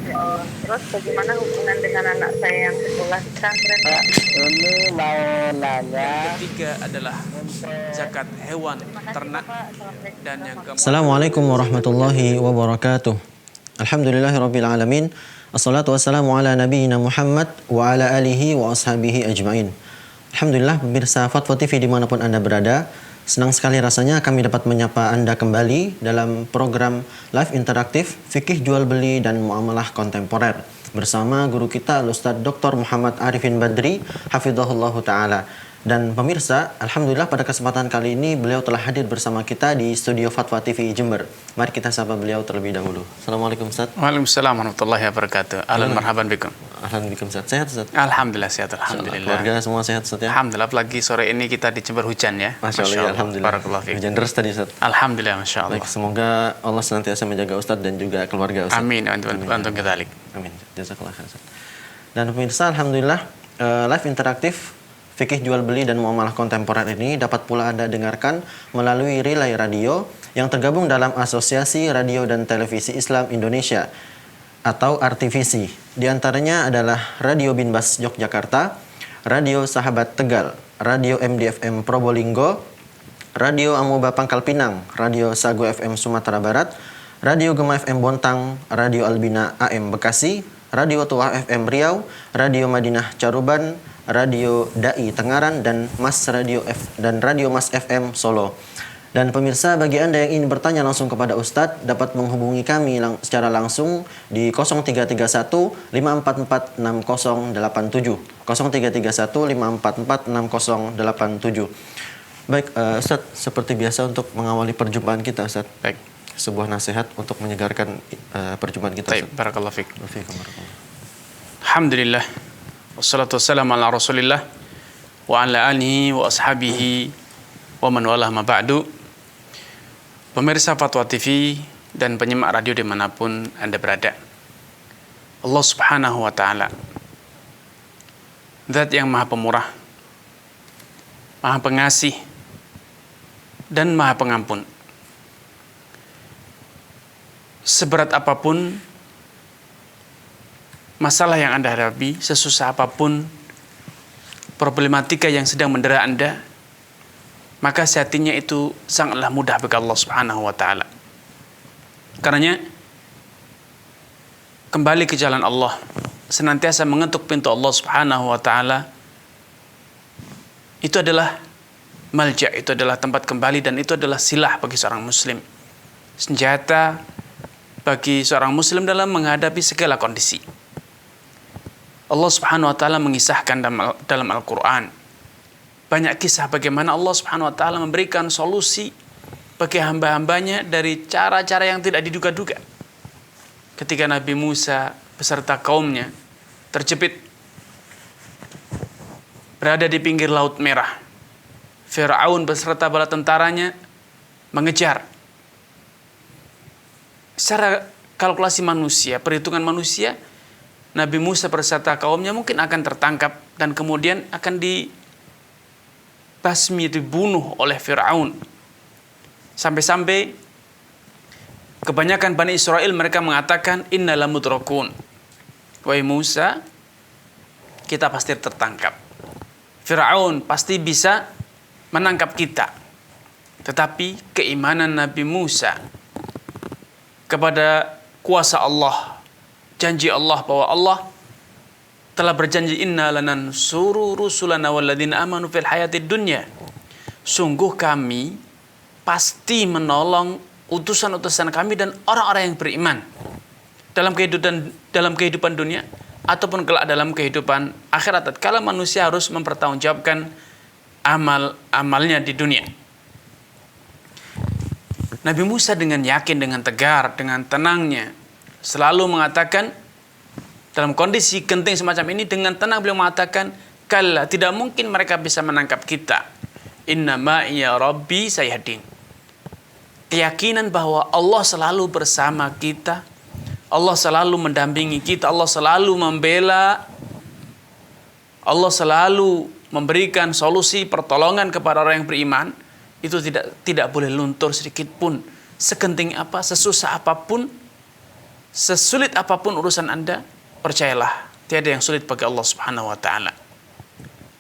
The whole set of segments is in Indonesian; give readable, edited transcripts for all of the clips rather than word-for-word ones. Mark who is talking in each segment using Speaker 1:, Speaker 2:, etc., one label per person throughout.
Speaker 1: Ya Allah. Terus bagaimana hubungan dengan anak saya yang sekolah di pesantren, Pak?
Speaker 2: Ini mau nanya.
Speaker 3: Yang ketiga adalah zakat hewan
Speaker 1: Terima kasih,
Speaker 3: ternak.
Speaker 1: Bapak. Assalamualaikum
Speaker 3: Dan yang keempat,
Speaker 4: Assalamualaikum warahmatullahi wabarakatuh. Alhamdulillahirabbil alamin. Assalatu wassalamu ala nabiyyina Muhammad wa ala alihi wa ashabihi ajmain. Alhamdulillah pemirsa Fatwa TV dimanapun Anda berada, senang sekali rasanya kami dapat menyapa Anda kembali dalam program live interaktif Fikih Jual Beli dan Muamalah Kontemporer bersama guru kita Ustadz Dr. Muhammad Arifin Badri hafizahullahu taala. Dan pemirsa, alhamdulillah pada kesempatan kali ini beliau telah hadir bersama kita di studio Fatwa TV Jember. Mari kita sapa beliau terlebih dahulu. Assalamualaikum Ustaz.
Speaker 3: Waalaikumsalam warahmatullahi wabarakatuh. Ahlan marhaban bikum.
Speaker 4: Alhamdulillah Ustaz. Sehat Ustaz?
Speaker 3: Alhamdulillah sehat, alhamdulillah.
Speaker 4: Keluarga semua sehat Ustaz ya?
Speaker 3: Alhamdulillah, apalagi sore ini kita di Jember hujan ya.
Speaker 4: Masya Allah, ya, alhamdulillah.
Speaker 3: Barakallahu fiik.
Speaker 4: Hujan deras tadi Ustaz.
Speaker 3: Alhamdulillah, masya Allah.
Speaker 4: Baik, semoga Allah senantiasa menjaga Ustaz dan juga keluarga Ustaz.
Speaker 3: Amin, antum kadzalik.
Speaker 4: Amin. Jazakallah khair Ustaz. Dan pemirsa, alhamdulillah live interaktif Fikih Jual Beli dan Muamalah Kontemporer ini dapat pula Anda dengarkan melalui Relay Radio yang tergabung dalam Asosiasi Radio dan Televisi Islam Indonesia atau RTVC. Di antaranya adalah Radio Binbas Yogyakarta, Radio Sahabat Tegal, Radio MDFM Probolinggo, Radio Amoeba Pangkal Pinang, Radio Sago FM Sumatera Barat, Radio Gema FM Bontang, Radio Albina AM Bekasi, Radio Tua FM Riau, Radio Madinah Caruban, Radio Dai Tengaran dan Radio Mas FM Solo. Dan pemirsa, bagi Anda yang ingin bertanya langsung kepada Ustadz dapat menghubungi kami secara langsung di 0331 544 6087. 0331 544 6087. Baik, Ustadz, seperti biasa untuk mengawali perjumpaan kita, Ustadz.
Speaker 3: Baik.
Speaker 4: Sebuah nasihat untuk menyegarkan perjumpaan kita.
Speaker 3: Baik, barakallahu fiik.
Speaker 4: Barakallahu.
Speaker 3: Alhamdulillah. Wassalatu wassalamu ala Rasulillah wa ala alihi wa ashabihi wa man walah ma ba'du. Pemirsa Fatwa TV dan penyimak radio dimanapun Anda berada, Allah Subhanahu wa ta'ala, Zat yang maha pemurah, maha pengasih, dan maha pengampun. Seberat apapun masalah yang Anda hadapi, sesusah apapun problematika yang sedang mendera Anda, maka sejatinya itu sangatlah mudah bagi Allah Subhanahu wa ta'ala. Karenanya kembali ke jalan Allah, senantiasa mengetuk pintu Allah Subhanahu wa ta'ala, itu adalah malja, itu adalah tempat kembali, dan itu adalah silah bagi seorang muslim, senjata bagi seorang muslim dalam menghadapi segala kondisi. Allah Subhanahu wa ta'ala mengisahkan dalam Al-Quran banyak kisah bagaimana Allah Subhanahu wa ta'ala memberikan solusi bagi hamba-hambanya dari cara-cara yang tidak diduga-duga. Ketika Nabi Musa beserta kaumnya terjepit berada di pinggir Laut Merah, Fir'aun beserta bala tentaranya mengejar. Secara kalkulasi manusia, perhitungan manusia, Nabi Musa beserta kaumnya mungkin akan tertangkap dan kemudian akan dibasmi, dibunuh oleh Fir'aun. Sampai-sampai kebanyakan Bani Israel mereka mengatakan, Inna lamudrakun. Wahai Musa, kita pasti tertangkap. Fir'aun pasti bisa menangkap kita. Tetapi keimanan Nabi Musa kepada kuasa Allah, janji Allah bahwa Allah telah berjanji, inna lanansuru rusulana walladzina amanu fil hayatid dunya. Sungguh kami pasti menolong utusan-utusan kami dan orang-orang yang beriman dalam kehidupan dunia ataupun kelak dalam kehidupan akhirat. Tatkala manusia harus mempertanggungjawabkan amalnya di dunia. Nabi Musa dengan yakin, dengan tegar, dengan tenangnya selalu mengatakan, dalam kondisi genting semacam ini, dengan tenang beliau mengatakan, kalla, tidak mungkin mereka bisa menangkap kita. Inna ma'iya rabbi sayahdin. Keyakinan bahwa Allah selalu bersama kita, Allah selalu mendampingi kita, Allah selalu membela, Allah selalu memberikan solusi pertolongan kepada orang yang beriman, itu tidak boleh luntur sedikit pun. Segenting apa, sesusah apapun, sesulit apapun urusan Anda, percayalah, tiada yang sulit bagi Allah Subhanahu wa taala.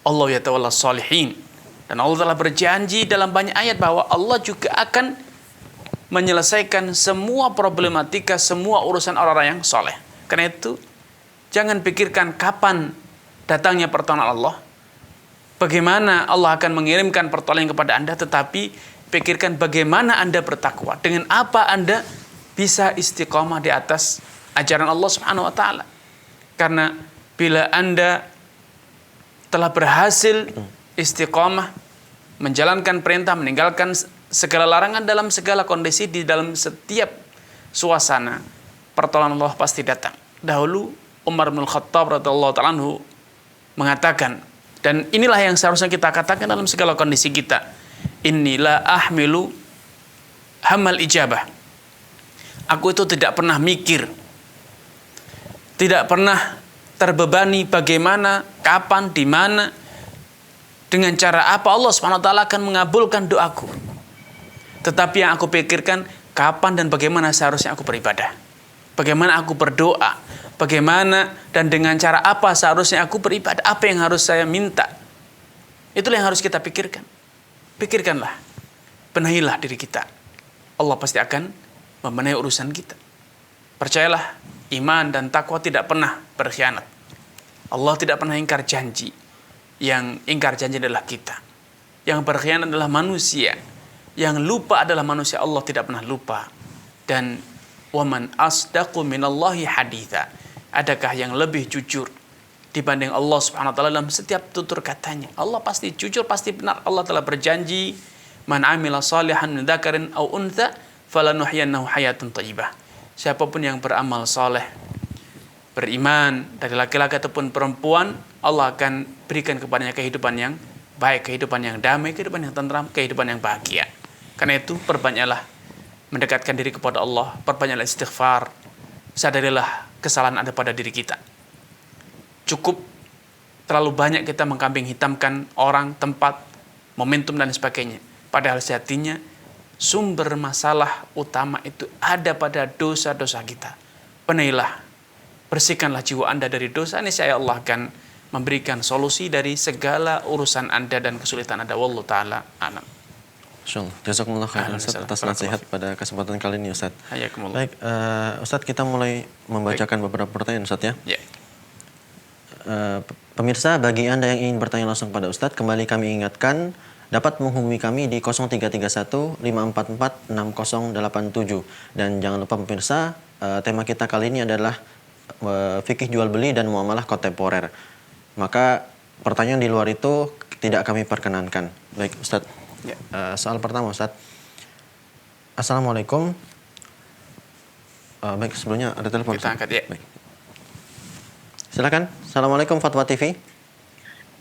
Speaker 3: Allah yatawalla shalihin. Dan Allah telah berjanji dalam banyak ayat bahwa Allah juga akan menyelesaikan semua problematika, semua urusan orang-orang yang soleh. Karena itu, jangan pikirkan kapan datangnya pertolongan Allah, bagaimana Allah akan mengirimkan pertolongan kepada Anda, tetapi pikirkan bagaimana Anda bertakwa, dengan apa Anda bisa istiqomah di atas ajaran Allah Subhanahu wa taala. Karena bila Anda telah berhasil istiqomah, menjalankan perintah, meninggalkan segala larangan dalam segala kondisi, di dalam setiap suasana, pertolongan Allah pasti datang. Dahulu Umar bin Khattab radhiyallahu ta'ala anhu mengatakan, dan inilah yang seharusnya kita katakan dalam segala kondisi kita, inilah ahmilu hamal ijabah. Aku itu tidak pernah mikir, tidak pernah terbebani bagaimana, kapan, di mana, dengan cara apa Allah SWT akan mengabulkan doaku. Tetapi yang aku pikirkan, kapan dan bagaimana seharusnya aku beribadah, bagaimana aku berdoa, bagaimana dan dengan cara apa seharusnya aku beribadah, apa yang harus saya minta. Itulah yang harus kita pikirkan. Pikirkanlah, benahilah diri kita. Allah pasti akan membenahi urusan kita. Percayalah, iman dan takwa tidak pernah berkhianat. Allah tidak pernah ingkar janji. Yang ingkar janji adalah kita. Yang berkhianat adalah manusia. Yang lupa adalah manusia. Allah tidak pernah lupa. Dan waman asdaqu minallahi haditha. Adakah yang lebih jujur dibanding Allah Subhanahu wa taala dalam setiap tutur katanya? Allah pasti jujur, pasti benar. Allah telah berjanji, man amila salihan min dzakarin aw untha falanuhyiyannahu hayatan thayyibah. Siapapun yang beramal saleh, beriman, dari laki-laki ataupun perempuan, Allah akan berikan kepadanya kehidupan yang baik, kehidupan yang damai, kehidupan yang tentram, kehidupan yang bahagia. Karena itu perbanyaklah mendekatkan diri kepada Allah, perbanyaklah istighfar, sadarilah kesalahan ada pada diri kita. Cukup terlalu banyak kita mengkambing hitamkan orang, tempat, momentum dan sebagainya. Padahal sejatinya sumber masalah utama itu ada pada dosa-dosa kita. Benahilah, bersihkanlah jiwa Anda dari dosa. Ini saya Allah akan memberikan solusi dari segala urusan Anda dan kesulitan Anda. Wallahu ta'ala alam.
Speaker 4: Insyaallah. Jazakumullah khairan Ustaz atas nasihat pada kesempatan kali ini Ustaz.
Speaker 3: Hayakumullah.
Speaker 4: Baik, Ustaz, kita mulai membacakan beberapa pertanyaan Ustaz ya.
Speaker 3: Ya.
Speaker 4: Pemirsa, bagi Anda yang ingin bertanya langsung pada Ustaz, kembali kami ingatkan dapat menghubungi kami di 0331 544 6087. Dan jangan lupa pemirsa, tema kita kali ini adalah fikih jual beli dan muamalah kontemporer. Maka pertanyaan di luar itu tidak kami perkenankan. Baik Ustaz.
Speaker 3: Ya.
Speaker 4: Soal pertama Ustaz. Assalamualaikum. Baik, sebelumnya ada telepon.
Speaker 3: Kita angkat ya.
Speaker 4: Baik. Silakan. Assalamualaikum Fatwa TV.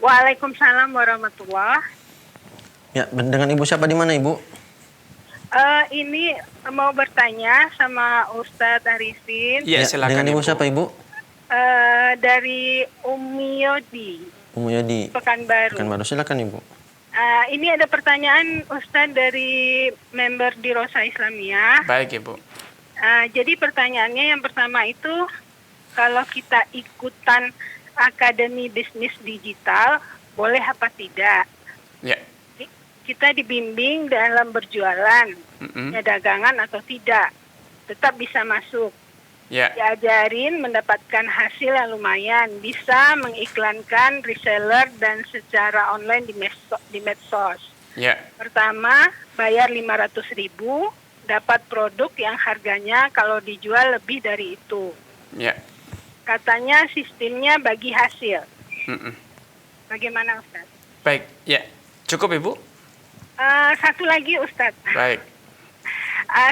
Speaker 1: Waalaikumsalam warahmatullah.
Speaker 4: Ya, dengan Ibu siapa, di mana Ibu?
Speaker 1: Ini mau bertanya sama Ustadz Arifin.
Speaker 3: Ya, silakan.
Speaker 4: Dengan Ibu siapa Ibu?
Speaker 1: Dari Umi Yodi,
Speaker 4: Umu Yadi.
Speaker 1: Pekanbaru.
Speaker 4: Silakan Ibu.
Speaker 1: Ini ada pertanyaan Ustadz dari member di Rosa Islamiyah.
Speaker 3: Baik Ibu.
Speaker 1: Jadi pertanyaannya yang pertama itu, kalau kita ikutan Akademi Bisnis Digital, boleh apa tidak?
Speaker 3: Ya.
Speaker 1: Kita dibimbing dalam berjualan, ya dagangan atau tidak, tetap bisa masuk.
Speaker 3: Ya.
Speaker 1: Diajarin mendapatkan hasil yang lumayan, bisa mengiklankan reseller dan secara online di medsos.
Speaker 3: Ya.
Speaker 1: Pertama, bayar 500.000, dapat produk yang harganya kalau dijual lebih dari itu.
Speaker 3: Ya.
Speaker 1: Katanya sistemnya bagi hasil. Bagaimana Ustaz?
Speaker 3: Baik, ya. Cukup Ibu?
Speaker 1: Satu lagi Ustadz.
Speaker 3: Baik.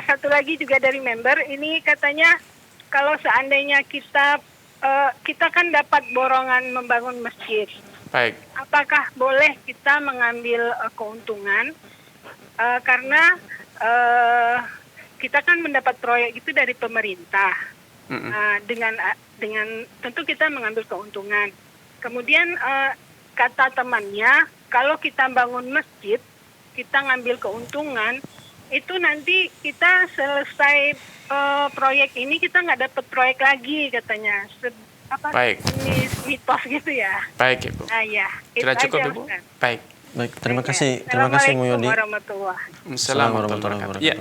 Speaker 1: Satu lagi juga dari member, ini katanya kalau seandainya kita kan dapat borongan membangun masjid.
Speaker 3: Baik.
Speaker 1: Apakah boleh kita mengambil keuntungan? Karena kita kan mendapat proyek itu dari pemerintah. Dengan tentu kita mengambil keuntungan. Kemudian kata temannya, kalau kita bangun masjid, kita ngambil keuntungan, itu nanti kita selesai proyek ini kita nggak dapat proyek lagi katanya.
Speaker 3: Baik.
Speaker 1: Mitos gitu ya.
Speaker 3: Baik, Ibu.
Speaker 1: Ah ya.
Speaker 3: Kira cukup, Ibu? Baik.
Speaker 4: Baik, terima kasih Mu Yodi.
Speaker 1: Assalamualaikum warahmatullahi
Speaker 3: Assalamualaikum warahmatullahi wabarakatuh. Ya.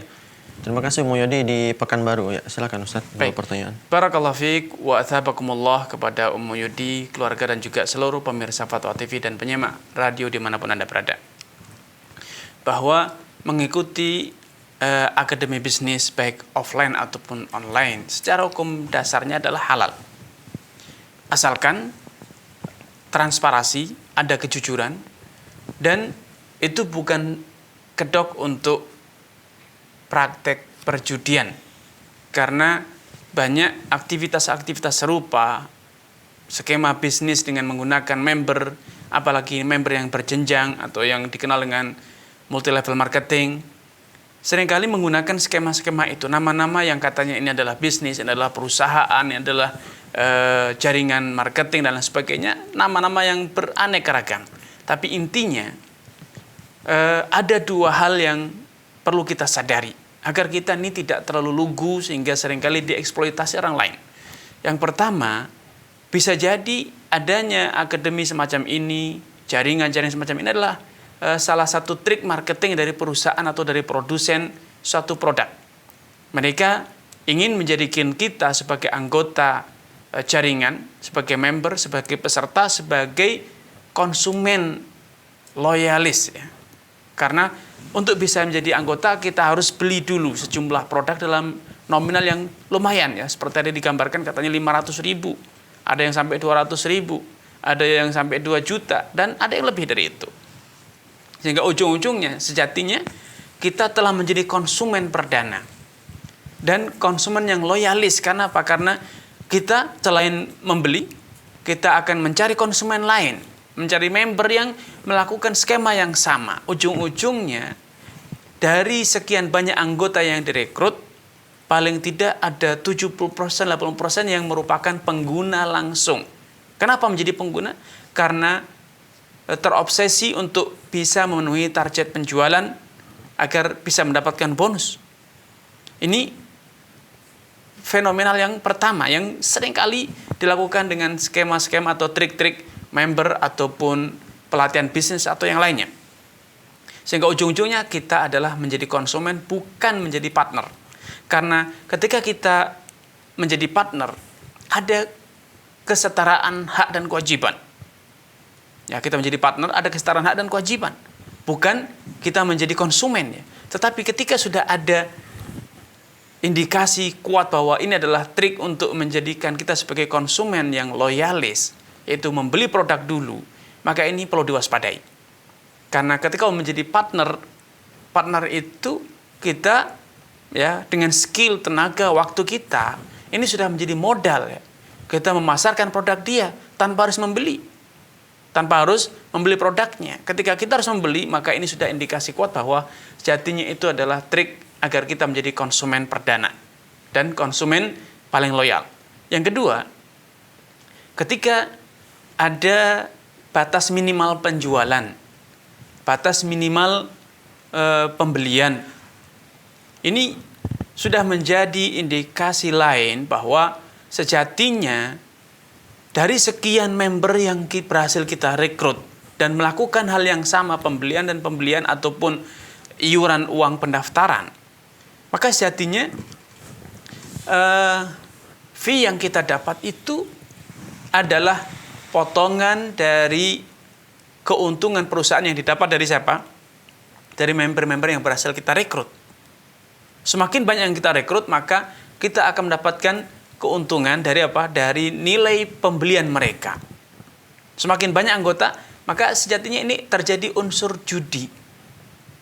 Speaker 4: Terima kasih Mu Yodi di Pekanbaru ya. Silakan Ustaz,
Speaker 3: Baik.
Speaker 4: pertanyaan.
Speaker 3: Barakallahu fiik wa athabakumullah kepada Ummu Yudi, keluarga dan juga seluruh pemirsa Fatwa TV dan penyimak radio dimanapun Anda berada. Bahwa mengikuti akademi bisnis baik offline ataupun online secara hukum dasarnya adalah halal. Asalkan transparansi, ada kejujuran, dan itu bukan kedok untuk praktek perjudian. Karena banyak aktivitas-aktivitas serupa, skema bisnis dengan menggunakan member, apalagi member yang berjenjang atau yang dikenal dengan multi-level marketing, seringkali menggunakan skema-skema itu, nama-nama yang katanya ini adalah bisnis, ini adalah perusahaan, ini adalah jaringan marketing dan lain sebagainya, nama-nama yang beraneka ragam. Tapi intinya ada dua hal yang perlu kita sadari agar kita ini tidak terlalu lugu sehingga seringkali dieksploitasi orang lain. Yang pertama, bisa jadi adanya akademi semacam ini, jaringan-jaringan semacam ini adalah salah satu trik marketing dari perusahaan atau dari produsen suatu produk. Mereka ingin menjadikan kita sebagai anggota jaringan, sebagai member, sebagai peserta, sebagai konsumen loyalis ya. Karena untuk bisa menjadi anggota kita harus beli dulu sejumlah produk dalam nominal yang lumayan ya. Seperti tadi digambarkan katanya 500.000, ada yang sampai 200.000, ada yang sampai 2 juta, dan ada yang lebih dari itu. Sehingga ujung-ujungnya sejatinya kita telah menjadi konsumen perdana. Dan konsumen yang loyalis. Karena apa? Karena kita selain membeli, kita akan mencari konsumen lain, mencari member yang melakukan skema yang sama. Ujung-ujungnya dari sekian banyak anggota yang direkrut, paling tidak ada 70%, 80% yang merupakan pengguna langsung. Kenapa menjadi pengguna? Karena terobsesi untuk bisa memenuhi target penjualan agar bisa mendapatkan bonus. Ini fenomenal yang pertama yang seringkali dilakukan dengan skema-skema atau trik-trik member ataupun pelatihan bisnis atau yang lainnya. Sehingga ujung-ujungnya kita adalah menjadi konsumen, bukan menjadi partner. Karena ketika kita menjadi partner, ada kesetaraan hak dan kewajiban. Ya, kita menjadi partner, ada kesetaraan hak dan kewajiban. Bukan kita menjadi konsumen ya. Tetapi ketika sudah ada indikasi kuat bahwa ini adalah trik untuk menjadikan kita sebagai konsumen yang loyalis, yaitu membeli produk dulu, maka ini perlu diwaspadai. Karena ketika menjadi partner itu kita ya dengan skill, tenaga, waktu kita, ini sudah menjadi modal ya. Kita memasarkan produk dia tanpa harus membeli. Tanpa harus membeli produknya. Ketika kita harus membeli, maka ini sudah indikasi kuat bahwa sejatinya itu adalah trik agar kita menjadi konsumen perdana dan konsumen paling loyal. Yang kedua, ketika ada batas minimal penjualan, batas minimal pembelian, ini sudah menjadi indikasi lain bahwa sejatinya dari sekian member yang berhasil kita rekrut dan melakukan hal yang sama, pembelian ataupun iuran uang pendaftaran, maka sejatinya fee yang kita dapat itu adalah potongan dari keuntungan perusahaan yang didapat dari siapa? Dari member-member yang berhasil kita rekrut. Semakin banyak yang kita rekrut, maka kita akan mendapatkan keuntungan dari apa? Dari nilai pembelian mereka. Semakin banyak anggota, maka sejatinya ini terjadi unsur judi.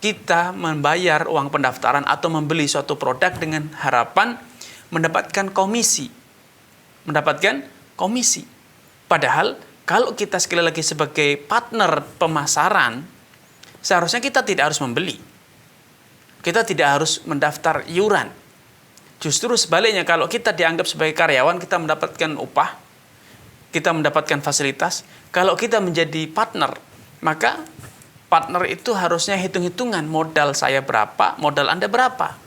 Speaker 3: Kita membayar uang pendaftaran atau membeli suatu produk dengan harapan mendapatkan komisi. Mendapatkan komisi. Padahal kalau kita sekali lagi sebagai partner pemasaran, seharusnya kita tidak harus membeli. Kita tidak harus mendaftar iuran. Justru sebaliknya, kalau kita dianggap sebagai karyawan, kita mendapatkan upah, kita mendapatkan fasilitas. Kalau kita menjadi partner, maka partner itu harusnya hitung-hitungan, modal saya berapa, modal Anda berapa.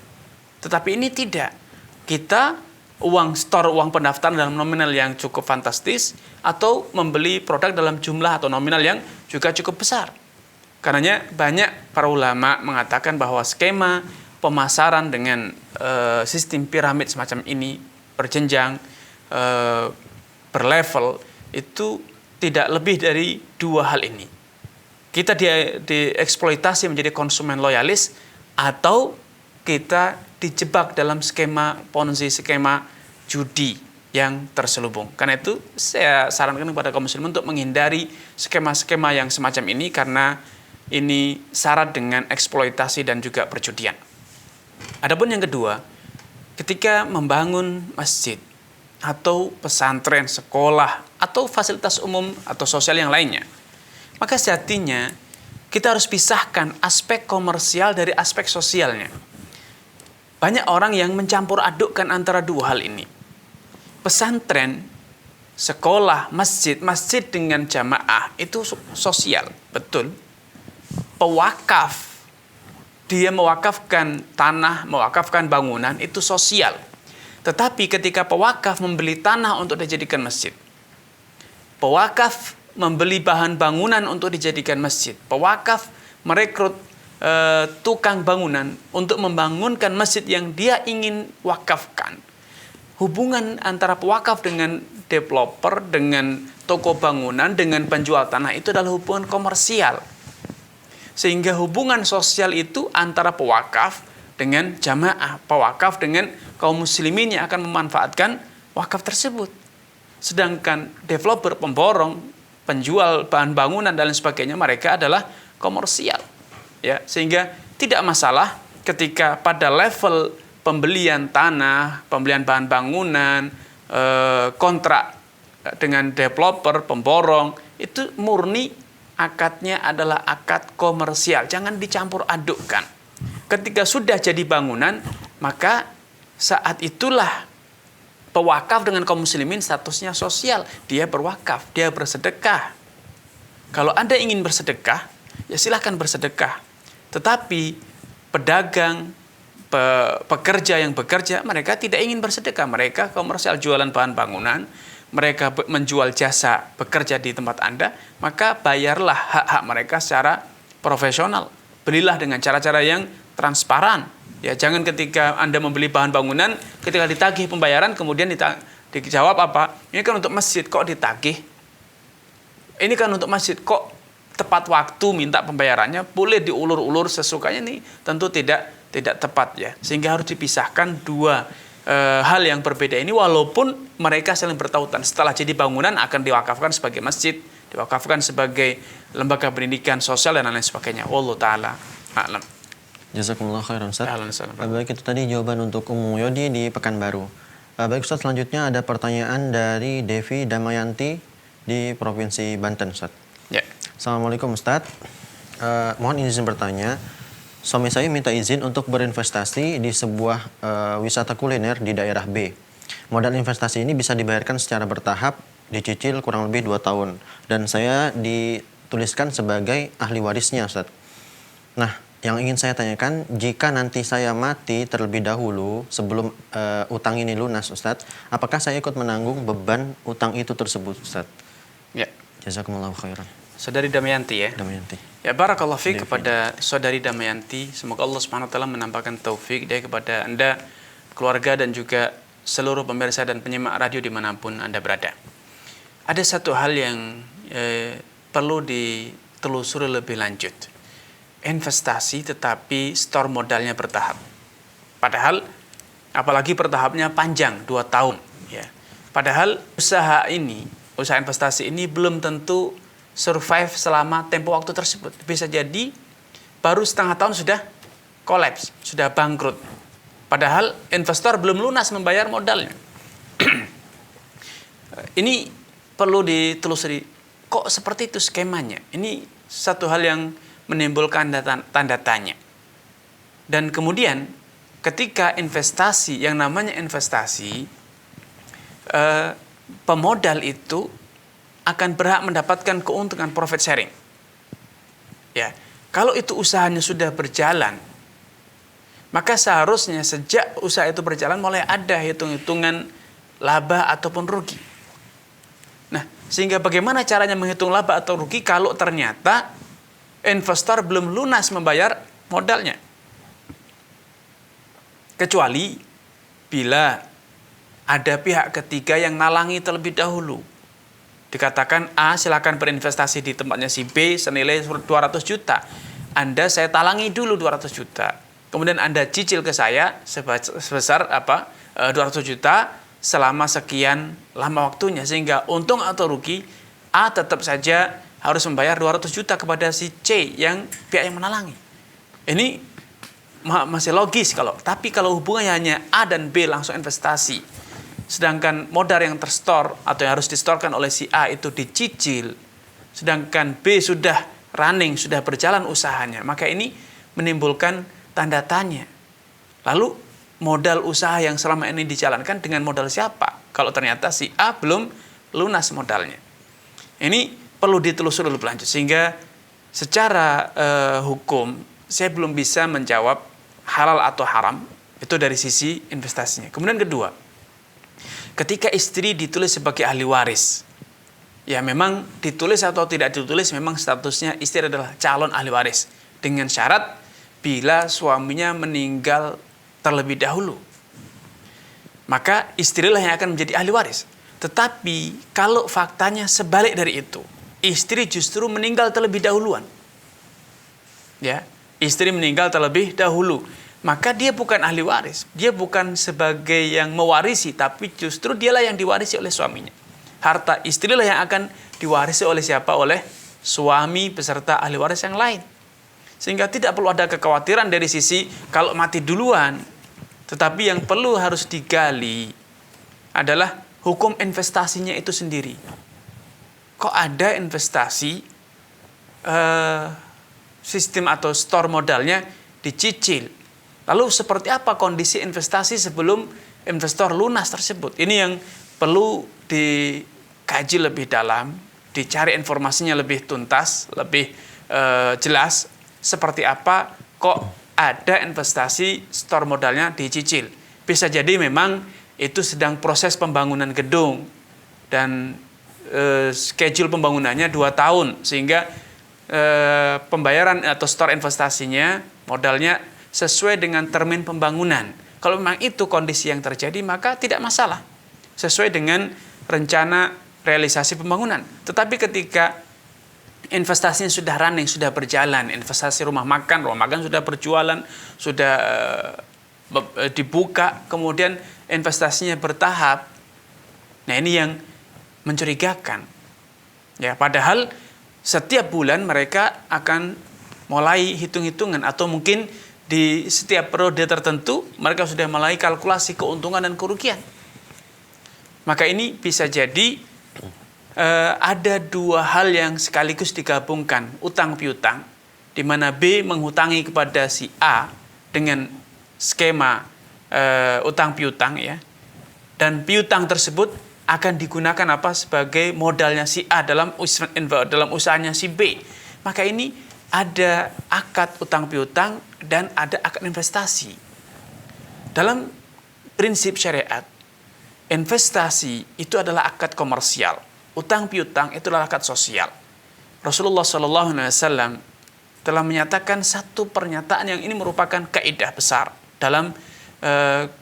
Speaker 3: Tetapi ini tidak. Kita store uang pendaftaran dalam nominal yang cukup fantastis, atau membeli produk dalam jumlah atau nominal yang juga cukup besar. Karenanya banyak para ulama mengatakan bahwa skema pemasaran dengan sistem piramid semacam ini, berjenjang, berlevel, itu tidak lebih dari dua hal ini. Kita dieksploitasi menjadi konsumen loyalis, atau kita dijebak dalam skema ponzi, skema judi yang terselubung. Karena itu saya sarankan kepada kaum muslimin untuk menghindari skema-skema yang semacam ini, karena ini syarat dengan eksploitasi dan juga perjudian. Adapun yang kedua, ketika membangun masjid atau pesantren, sekolah, atau fasilitas umum atau sosial yang lainnya, maka sejatinya kita harus pisahkan aspek komersial dari aspek sosialnya. Banyak orang yang mencampur adukkan antara dua hal ini. Pesantren, sekolah, masjid dengan jamaah itu sosial, betul. Pewakaf, dia mewakafkan tanah, mewakafkan bangunan, itu sosial. Tetapi ketika pewakaf membeli tanah untuk dijadikan masjid, pewakaf membeli bahan bangunan untuk dijadikan masjid, pewakaf merekrut tukang bangunan untuk membangunkan masjid yang dia ingin wakafkan. Hubungan antara pewakaf dengan developer, dengan toko bangunan, dengan penjual tanah itu adalah hubungan komersial. Sehingga hubungan sosial itu antara pewakaf dengan jamaah, pewakaf dengan kaum muslimin yang akan memanfaatkan wakaf tersebut. Sedangkan developer, pemborong, penjual bahan bangunan dan lain sebagainya, mereka adalah komersial. Ya, sehingga tidak masalah ketika pada level pembelian tanah, pembelian bahan bangunan, kontrak dengan developer, pemborong, itu murni akadnya adalah akad komersial. Jangan dicampur adukkan. Ketika sudah jadi bangunan, maka saat itulah pewakaf dengan kaum muslimin statusnya sosial. Dia berwakaf, dia bersedekah. Kalau Anda ingin bersedekah, ya silahkan bersedekah. Tetapi pedagang, pekerja yang bekerja, mereka tidak ingin bersedekah. Mereka komersial, jualan bahan bangunan, mereka menjual jasa bekerja di tempat Anda, maka bayarlah hak-hak mereka secara profesional. Belilah dengan cara-cara yang transparan. Ya, jangan ketika Anda membeli bahan bangunan, ketika ditagih pembayaran, kemudian dijawab apa? Ini kan untuk masjid, kok ditagih? Ini kan untuk masjid, kok tepat waktu minta pembayarannya, boleh diulur-ulur sesukanya, ini tentu tidak tepat ya. Sehingga harus dipisahkan dua hal yang berbeda ini, walaupun mereka saling bertautan. Setelah jadi bangunan akan diwakafkan sebagai masjid, diwakafkan sebagai lembaga pendidikan sosial dan lain sebagainya. Wallahu taala a'lam.
Speaker 4: Jazakumullah khairan, Ustaz.
Speaker 3: Alhamdulillah.
Speaker 4: Baik, itu tadi jawaban untuk Ummu Yodi di Pekanbaru. Baik Ustaz, selanjutnya ada pertanyaan dari Devi Damayanti di Provinsi Banten, Ustaz.
Speaker 3: Ya.
Speaker 4: Assalamualaikum Ustaz. Mohon izin bertanya. Suami saya minta izin untuk berinvestasi di sebuah wisata kuliner di daerah B. Modal investasi ini bisa dibayarkan secara bertahap, dicicil kurang lebih 2 tahun. Dan saya dituliskan sebagai ahli warisnya, Ustaz. Nah, yang ingin saya tanyakan, jika nanti saya mati terlebih dahulu sebelum utang ini lunas, Ustaz, apakah saya ikut menanggung beban utang itu tersebut, Ustaz?
Speaker 3: Ya.
Speaker 4: Jazakumullah khairan.
Speaker 3: Saudari Damayanti ya.
Speaker 4: Damayanti.
Speaker 3: Ya, barakallahu fiik kepada saudari Damayanti. Semoga Allah Subhanahu wa taala menampakkan taufik dia kepada Anda, keluarga, dan juga seluruh pemirsa dan penyimak radio dimanapun Anda berada. Ada satu hal yang perlu ditelusuri lebih lanjut. Investasi tetapi store modalnya bertahap. Padahal apalagi bertahapnya panjang, 2 tahun ya. Padahal usaha investasi ini belum tentu survive selama tempo waktu tersebut. Bisa jadi baru setengah tahun sudah kolaps, sudah bangkrut. Padahal investor belum lunas membayar modalnya. Ini perlu ditelusuri. Kok seperti itu skemanya? Ini satu hal yang menimbulkan tanda tanya. Dan kemudian ketika investasi, yang namanya investasi, pemodal itu akan berhak mendapatkan keuntungan profit sharing. Ya, Kalau itu usahanya sudah berjalan, maka seharusnya sejak usaha itu berjalan mulai ada hitung-hitungan laba ataupun rugi. Nah, sehingga bagaimana caranya menghitung laba atau rugi kalau ternyata investor belum lunas membayar modalnya? Kecuali bila ada pihak ketiga yang nalangi terlebih dahulu. Dikatakan A silakan berinvestasi di tempatnya si B senilai 200 juta. Anda saya talangi dulu 200 juta. Kemudian Anda cicil ke saya sebesar 200 juta selama sekian lama waktunya. Sehingga untung atau rugi A tetap saja harus membayar 200 juta kepada si C yang pihak yang menalangi. Ini masih logis tapi kalau hubungannya hanya A dan B langsung investasi. Sedangkan modal yang terstore atau yang harus distorkan oleh si A itu dicicil, sedangkan B sudah running, sudah berjalan usahanya, maka ini menimbulkan tanda tanya. Lalu modal usaha yang selama ini dijalankan dengan modal siapa? Kalau ternyata si A belum lunas modalnya. Ini perlu ditelusuri lebih lanjut, sehingga secara hukum saya belum bisa menjawab halal atau haram itu dari sisi investasinya. Kemudian kedua, ketika istri ditulis sebagai ahli waris, ya memang ditulis atau tidak ditulis memang statusnya istri adalah calon ahli waris dengan syarat bila suaminya meninggal terlebih dahulu, maka istrilah yang akan menjadi ahli waris. Tetapi kalau faktanya sebalik dari itu, istri justru meninggal terlebih dahuluan, ya istri meninggal terlebih dahulu, maka dia bukan ahli waris, dia bukan sebagai yang mewarisi, tapi justru dialah yang diwarisi oleh suaminya. Harta istrilah yang akan diwarisi oleh siapa? Oleh suami beserta ahli waris yang lain. Sehingga tidak perlu ada kekhawatiran dari sisi kalau mati duluan. Tetapi yang perlu harus digali adalah hukum investasinya itu sendiri. Kok ada investasi sistem atau store modalnya dicicil? Lalu seperti apa kondisi investasi sebelum investor lunas tersebut? Ini yang perlu dikaji lebih dalam, dicari informasinya lebih tuntas, lebih jelas. Seperti apa kok ada investasi store modalnya dicicil? Bisa jadi memang itu sedang proses pembangunan gedung dan schedule pembangunannya 2 tahun, sehingga pembayaran atau store investasinya modalnya sesuai dengan termin pembangunan. Kalau memang itu kondisi yang terjadi, maka tidak masalah, sesuai dengan rencana realisasi pembangunan. Tetapi ketika investasinya sudah running, sudah berjalan, investasi rumah makan sudah berjualan, sudah dibuka, kemudian investasinya bertahap, nah ini yang mencurigakan. Ya, padahal setiap bulan mereka akan mulai hitung-hitungan, atau mungkin di setiap periode tertentu mereka sudah mulai kalkulasi keuntungan dan kerugian. Maka ini bisa jadi ada 2 hal yang sekaligus digabungkan, utang piutang, di mana B menghutangi kepada si A dengan skema utang piutang, ya, dan piutang tersebut akan digunakan sebagai modalnya si A dalam usahanya si B. Maka ini ada akad utang piutang dan ada akad investasi. Dalam prinsip syariat, investasi itu adalah akad komersial, utang piutang itu adalah akad sosial. Rasulullah SAW telah menyatakan satu pernyataan yang ini merupakan kaidah besar dalam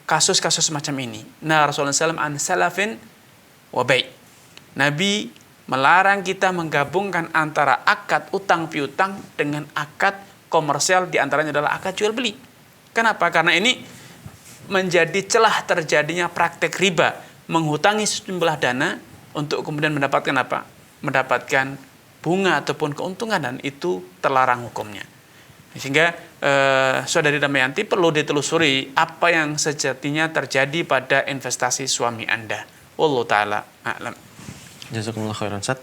Speaker 3: kasus-kasus semacam ini. Nah, Rasulullah SAW an salafin wa bai'. Nabi melarang kita menggabungkan antara akad utang piutang dengan akad komersial, diantaranya adalah akad jual beli. Kenapa? Karena ini menjadi celah terjadinya praktek riba, menghutangi sejumlah dana untuk kemudian mendapatkan mendapatkan bunga ataupun keuntungan, dan itu terlarang hukumnya. Sehingga Saudari Damayanti perlu ditelusuri apa yang sejatinya terjadi pada investasi suami Anda. Wallahu taala a'lam.
Speaker 4: Jazakumullah khairan, Ustaz.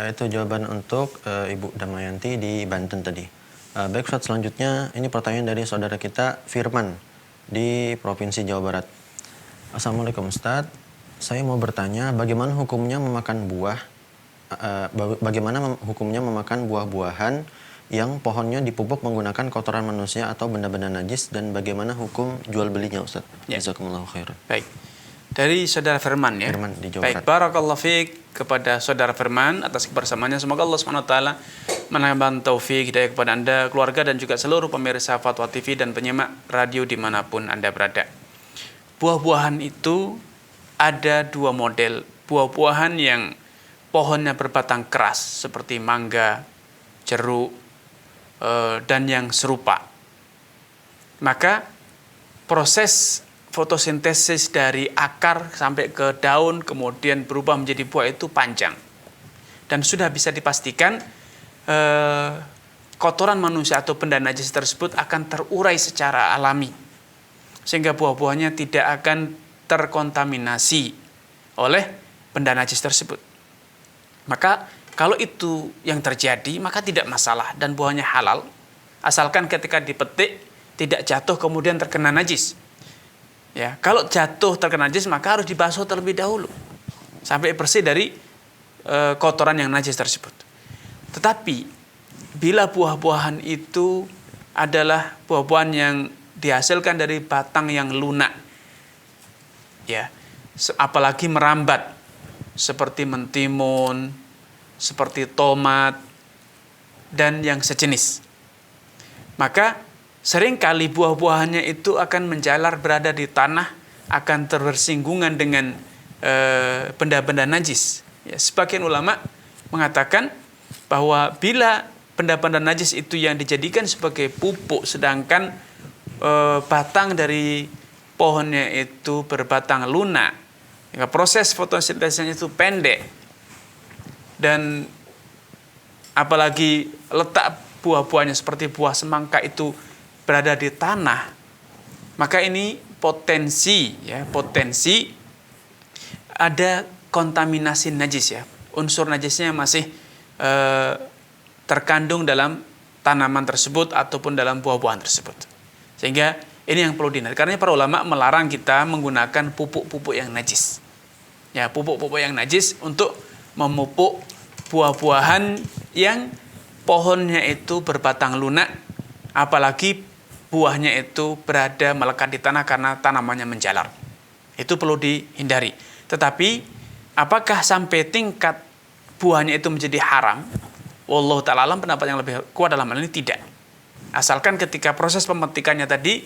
Speaker 4: Itu jawaban untuk Ibu Damayanti di Banten tadi. Baik Ustaz, selanjutnya ini pertanyaan dari saudara kita Firman di Provinsi Jawa Barat. Assalamualaikum Ustaz. Saya mau bertanya bagaimana hukumnya memakan buah, bagaimana hukumnya memakan buah-buahan yang pohonnya dipupuk menggunakan kotoran manusia atau benda-benda najis, dan bagaimana hukum jual belinya, Ustaz?
Speaker 3: Ya.
Speaker 4: Jazakumullahu khairan.
Speaker 3: Baik. Dari saudara Firman ya.
Speaker 4: Firman di Jawa
Speaker 3: Baik,
Speaker 4: Barat.
Speaker 3: barakallahu fiik kepada saudara Firman atas kebersamaannya. Semoga Allah Subhanahu wa taala menambahkan taufik hidayah kepada Anda, keluarga, dan juga seluruh pemirsa Fatwa TV dan penyimak radio dimanapun Anda berada. Buah-buahan itu ada dua model. Buah-buahan yang pohonnya berbatang keras seperti mangga, jeruk, dan yang serupa. Maka proses fotosintesis dari akar sampai ke daun kemudian berubah menjadi buah itu panjang. Dan sudah bisa dipastikan kotoran manusia atau benda najis tersebut akan terurai secara alami. Sehingga buah-buahnya tidak akan terkontaminasi oleh benda najis tersebut. Maka kalau itu yang terjadi, maka tidak masalah dan buahnya halal. Asalkan ketika dipetik tidak jatuh kemudian terkena najis. Ya, kalau jatuh terkena najis maka harus dibasuh terlebih dahulu sampai bersih dari kotoran yang najis tersebut. Tetapi bila buah-buahan itu adalah buah-buahan yang dihasilkan dari batang yang lunak, ya, apalagi merambat seperti mentimun, seperti tomat, dan yang sejenis. Maka seringkali buah-buahannya itu akan menjalar berada di tanah, akan bersinggungan dengan benda-benda najis. Ya, sebagian ulama mengatakan bahwa bila benda-benda najis itu yang dijadikan sebagai pupuk, sedangkan batang dari pohonnya itu berbatang lunak, proses fotosintesisnya itu pendek, dan apalagi letak buah-buahnya seperti buah semangka itu berada di tanah, maka ini potensi ada kontaminasi najis ya. Unsur najisnya masih terkandung dalam tanaman tersebut ataupun dalam buah-buahan tersebut. Sehingga ini yang perlu diingat. Karena para ulama melarang kita menggunakan pupuk-pupuk yang najis. Ya, pupuk-pupuk yang najis untuk memupuk buah-buahan yang pohonnya itu berbatang lunak, apalagi buahnya itu berada melekat di tanah karena tanamannya menjalar. Itu perlu dihindari. Tetapi apakah sampai tingkat buahnya itu menjadi haram? Wallahu ta'ala alam, pendapat yang lebih kuat dalam hal ini tidak. Asalkan ketika proses pemetikannya tadi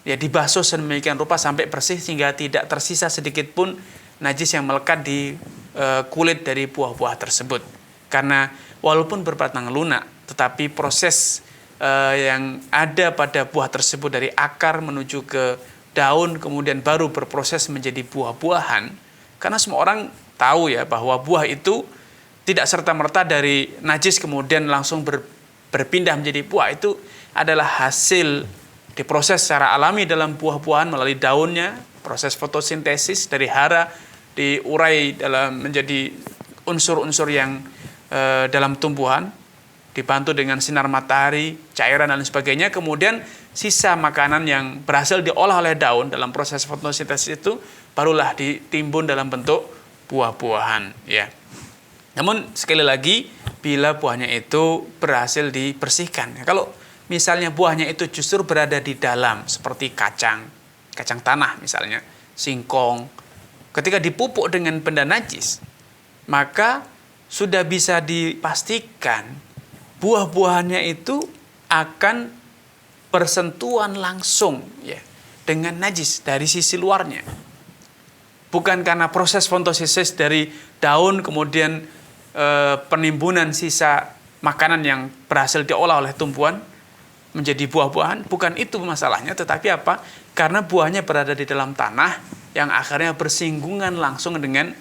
Speaker 3: ya dibasuh sedemikian rupa sampai bersih sehingga tidak tersisa sedikit pun najis yang melekat di kulit dari buah-buah tersebut. Karena walaupun berbatang lunak, tetapi proses yang ada pada buah tersebut dari akar menuju ke daun kemudian baru berproses menjadi buah-buahan. Karena semua orang tahu ya bahwa buah itu tidak serta-merta dari najis kemudian langsung berpindah menjadi buah. Itu adalah hasil diproses secara alami dalam buah-buahan melalui daunnya, proses fotosintesis dari hara diurai dalam menjadi unsur-unsur yang dalam tumbuhan, dibantu dengan sinar matahari, cairan dan sebagainya. Kemudian sisa makanan yang berhasil diolah oleh daun dalam proses fotosintesis itu barulah ditimbun dalam bentuk buah-buahan. Ya. Namun sekali lagi bila buahnya itu berhasil dibersihkan. Kalau misalnya buahnya itu justru berada di dalam seperti kacang tanah misalnya, singkong, ketika dipupuk dengan benda najis, maka sudah bisa dipastikan buah-buahannya itu akan bersentuhan langsung ya dengan najis dari sisi luarnya. Bukan karena proses fotosintesis dari daun kemudian penimbunan sisa makanan yang berhasil diolah oleh tumbuhan menjadi buah-buahan, bukan itu masalahnya, tetapi apa? Karena buahnya berada di dalam tanah yang akhirnya bersinggungan langsung dengan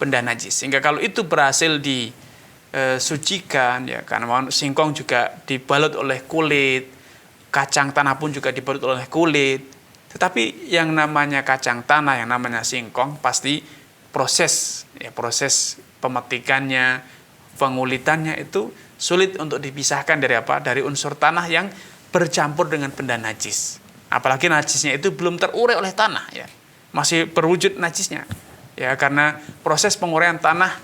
Speaker 3: benda najis. Sehingga kalau itu berhasil disucikan ya, karena singkong juga dibalut oleh kulit, kacang tanah pun juga dibalut oleh kulit. Tetapi yang namanya kacang tanah, yang namanya singkong pasti proses pemetikannya, pengulitannya itu sulit untuk dipisahkan dari apa? Dari unsur tanah yang bercampur dengan benda najis. Apalagi najisnya itu belum terurai oleh tanah ya. Masih berwujud najisnya. Ya, karena proses penguraian tanah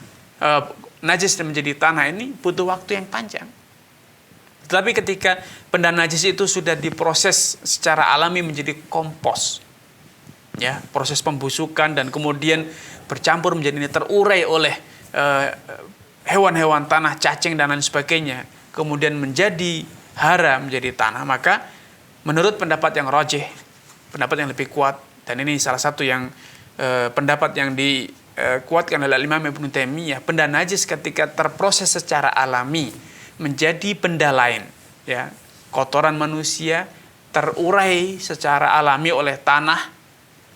Speaker 3: najis menjadi tanah ini butuh waktu yang panjang. Tetapi ketika benda najis itu sudah diproses secara alami menjadi kompos, ya, proses pembusukan dan kemudian bercampur menjadi ini, terurai oleh hewan-hewan tanah, cacing dan lain sebagainya, kemudian menjadi hara, menjadi tanah, maka menurut pendapat yang rajih, pendapat yang lebih kuat, dan ini salah satu yang pendapat yang dikuatkan oleh Imam Ibnu Taimiyah, benda najis ketika terproses secara alami menjadi benda lain, ya, kotoran manusia terurai secara alami oleh tanah,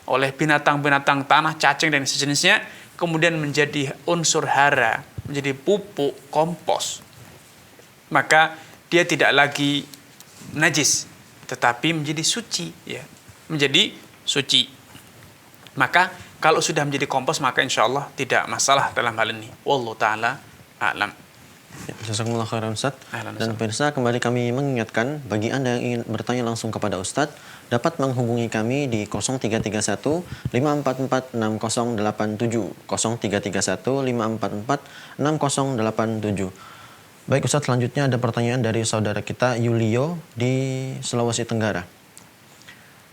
Speaker 3: oleh binatang-binatang tanah, cacing dan sejenisnya, kemudian menjadi unsur hara, menjadi pupuk, kompos, maka dia tidak lagi najis, tetapi menjadi suci, ya, menjadi suci. Maka kalau sudah menjadi kompos, maka insya Allah tidak masalah dalam hal ini. Wallahu ta'ala a'lam.
Speaker 4: Ya, jazakumullah khairan Ustaz.
Speaker 3: Ahlan,
Speaker 4: Dan pemirsa, kembali kami mengingatkan bagi Anda yang ingin bertanya langsung kepada Ustaz, dapat menghubungi kami di 0331 544 6087, 0331 544 6087. Baik Ustaz, selanjutnya ada pertanyaan dari saudara kita Yulio di Sulawesi Tenggara.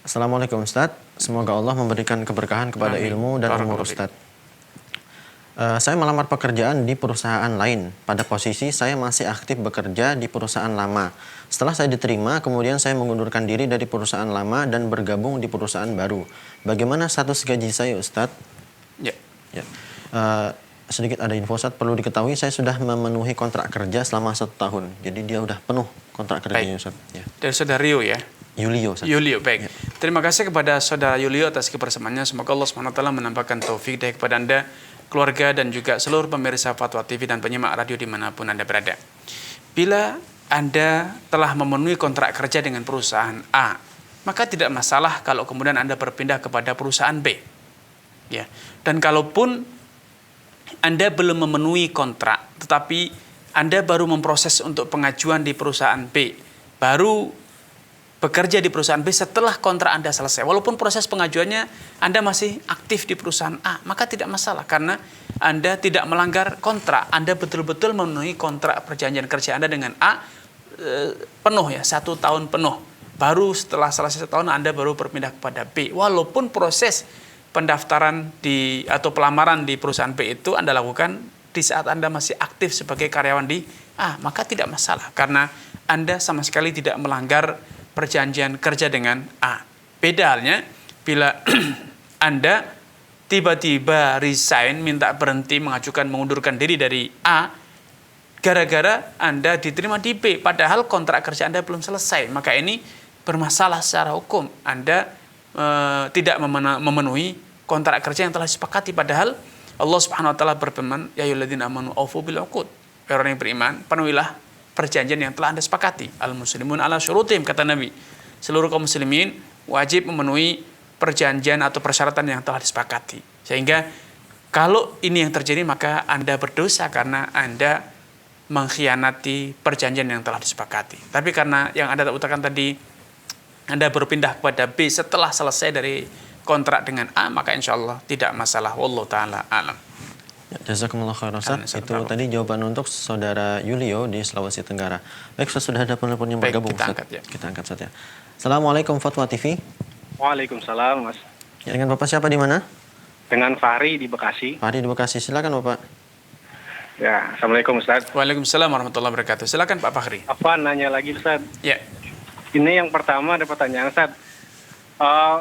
Speaker 4: Assalamualaikum Ustaz, semoga Allah memberikan keberkahan kepada ilmu dan umur Ustaz. Saya melamar pekerjaan di perusahaan lain. Pada posisi saya masih aktif bekerja di perusahaan lama. Setelah saya diterima, kemudian saya mengundurkan diri dari perusahaan lama dan bergabung di perusahaan baru. Bagaimana status gaji saya, Ustadz?
Speaker 3: Ya.
Speaker 4: Sedikit ada info, Ustadz. Perlu diketahui saya sudah memenuhi kontrak kerja selama 1 tahun. Jadi dia udah penuh kontrak kerjanya, Ustadz. Ya.
Speaker 3: Dari saudara Rio, ya?
Speaker 4: Yulio, Ustadz.
Speaker 3: Yulio, baik.
Speaker 4: Ya.
Speaker 3: Terima kasih kepada saudara Yulio atas kebersamaannya. Semoga Allah SWT menampakkan taufik dari kepada Anda, keluarga, dan juga seluruh pemirsa Fatwa TV dan penyimak radio dimanapun Anda berada. Bila Anda telah memenuhi kontrak kerja dengan perusahaan A, maka tidak masalah kalau kemudian Anda berpindah kepada perusahaan B. Ya. Dan kalaupun Anda belum memenuhi kontrak, tetapi Anda baru memproses untuk pengajuan di perusahaan B, baru bekerja di perusahaan B setelah kontrak Anda selesai, walaupun proses pengajuannya Anda masih aktif di perusahaan A, maka tidak masalah karena Anda tidak melanggar kontrak. Anda betul-betul memenuhi kontrak perjanjian kerja Anda dengan A penuh, ya, 1 tahun penuh. Baru setelah selesai 1 tahun Anda baru berpindah kepada B, walaupun proses pendaftaran atau pelamaran di perusahaan B itu Anda lakukan di saat Anda masih aktif sebagai karyawan di A, maka tidak masalah karena Anda sama sekali tidak melanggar perjanjian kerja dengan A. Beda halnya bila Anda tiba-tiba resign, minta berhenti, mengundurkan diri dari A, gara-gara Anda diterima di B, padahal kontrak kerja Anda belum selesai, maka ini bermasalah secara hukum. Anda tidak memenuhi kontrak kerja yang telah disepakati, padahal Allah Subhanahu wa taala berfirman, ya ayyuhalladzina amanu aufu bil uqud. Orang yang beriman, penuhilah perjanjian yang telah Anda sepakati. Al-muslimun ala syurutihim, kata Nabi. Seluruh kaum muslimin wajib memenuhi perjanjian atau persyaratan yang telah disepakati. Sehingga kalau ini yang terjadi, maka Anda berdosa karena Anda mengkhianati perjanjian yang telah disepakati. Tapi karena yang Anda utarakan tadi, Anda berpindah kepada B setelah selesai dari kontrak dengan A, maka insya Allah tidak masalah. Wallahu ta'ala alam.
Speaker 4: Ya, jazakumullah khairan Ustaz. Itu tadi jawaban untuk saudara Yulio di Sulawesi Tenggara. Baik, Ustaz, sudah ada penelpon yang bergabung.
Speaker 3: Kita angkat, ya.
Speaker 4: Kita angkat, Ustaz, ya. Assalamualaikum Fatwa TV.
Speaker 2: Waalaikumsalam, Mas.
Speaker 4: Ya, dengan Bapak siapa di mana?
Speaker 2: Dengan Fahri di Bekasi.
Speaker 4: Fahri di Bekasi. Silakan Bapak.
Speaker 2: Ya, Assalamualaikum Ustaz.
Speaker 3: Waalaikumsalam warahmatullahi wabarakatuh. Silakan Pak Fakhri.
Speaker 2: Apa nanya lagi Ustaz?
Speaker 3: Ya.
Speaker 2: Ini yang pertama ada pertanyaan Ustaz.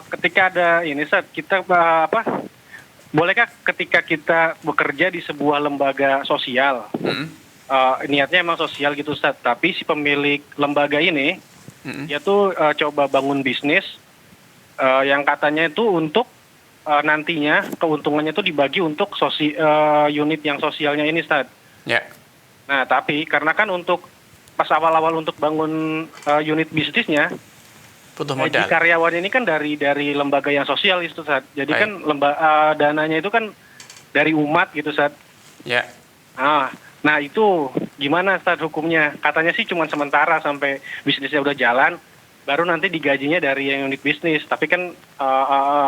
Speaker 2: Ketika ada ini Ustaz, kita bolehkah ketika kita bekerja di sebuah lembaga sosial, niatnya emang sosial gitu Ustaz, tapi si pemilik lembaga ini dia tuh coba bangun bisnis yang katanya itu untuk nantinya keuntungannya itu dibagi untuk unit yang sosialnya ini Ustaz.
Speaker 3: Ya.
Speaker 2: Nah, tapi karena kan untuk pas awal-awal untuk bangun unit bisnisnya,
Speaker 3: butuh modal.
Speaker 2: Karyawan ini kan dari lembaga yang sosial itu, Ustaz. Jadi
Speaker 3: Baik.
Speaker 2: kan dananya itu kan dari umat gitu, Ustaz.
Speaker 3: Ya.
Speaker 2: Nah itu gimana, Ustaz, hukumnya? Katanya sih cuma sementara sampai bisnisnya udah jalan, baru nanti digajinya dari yang unit bisnis. Tapi kan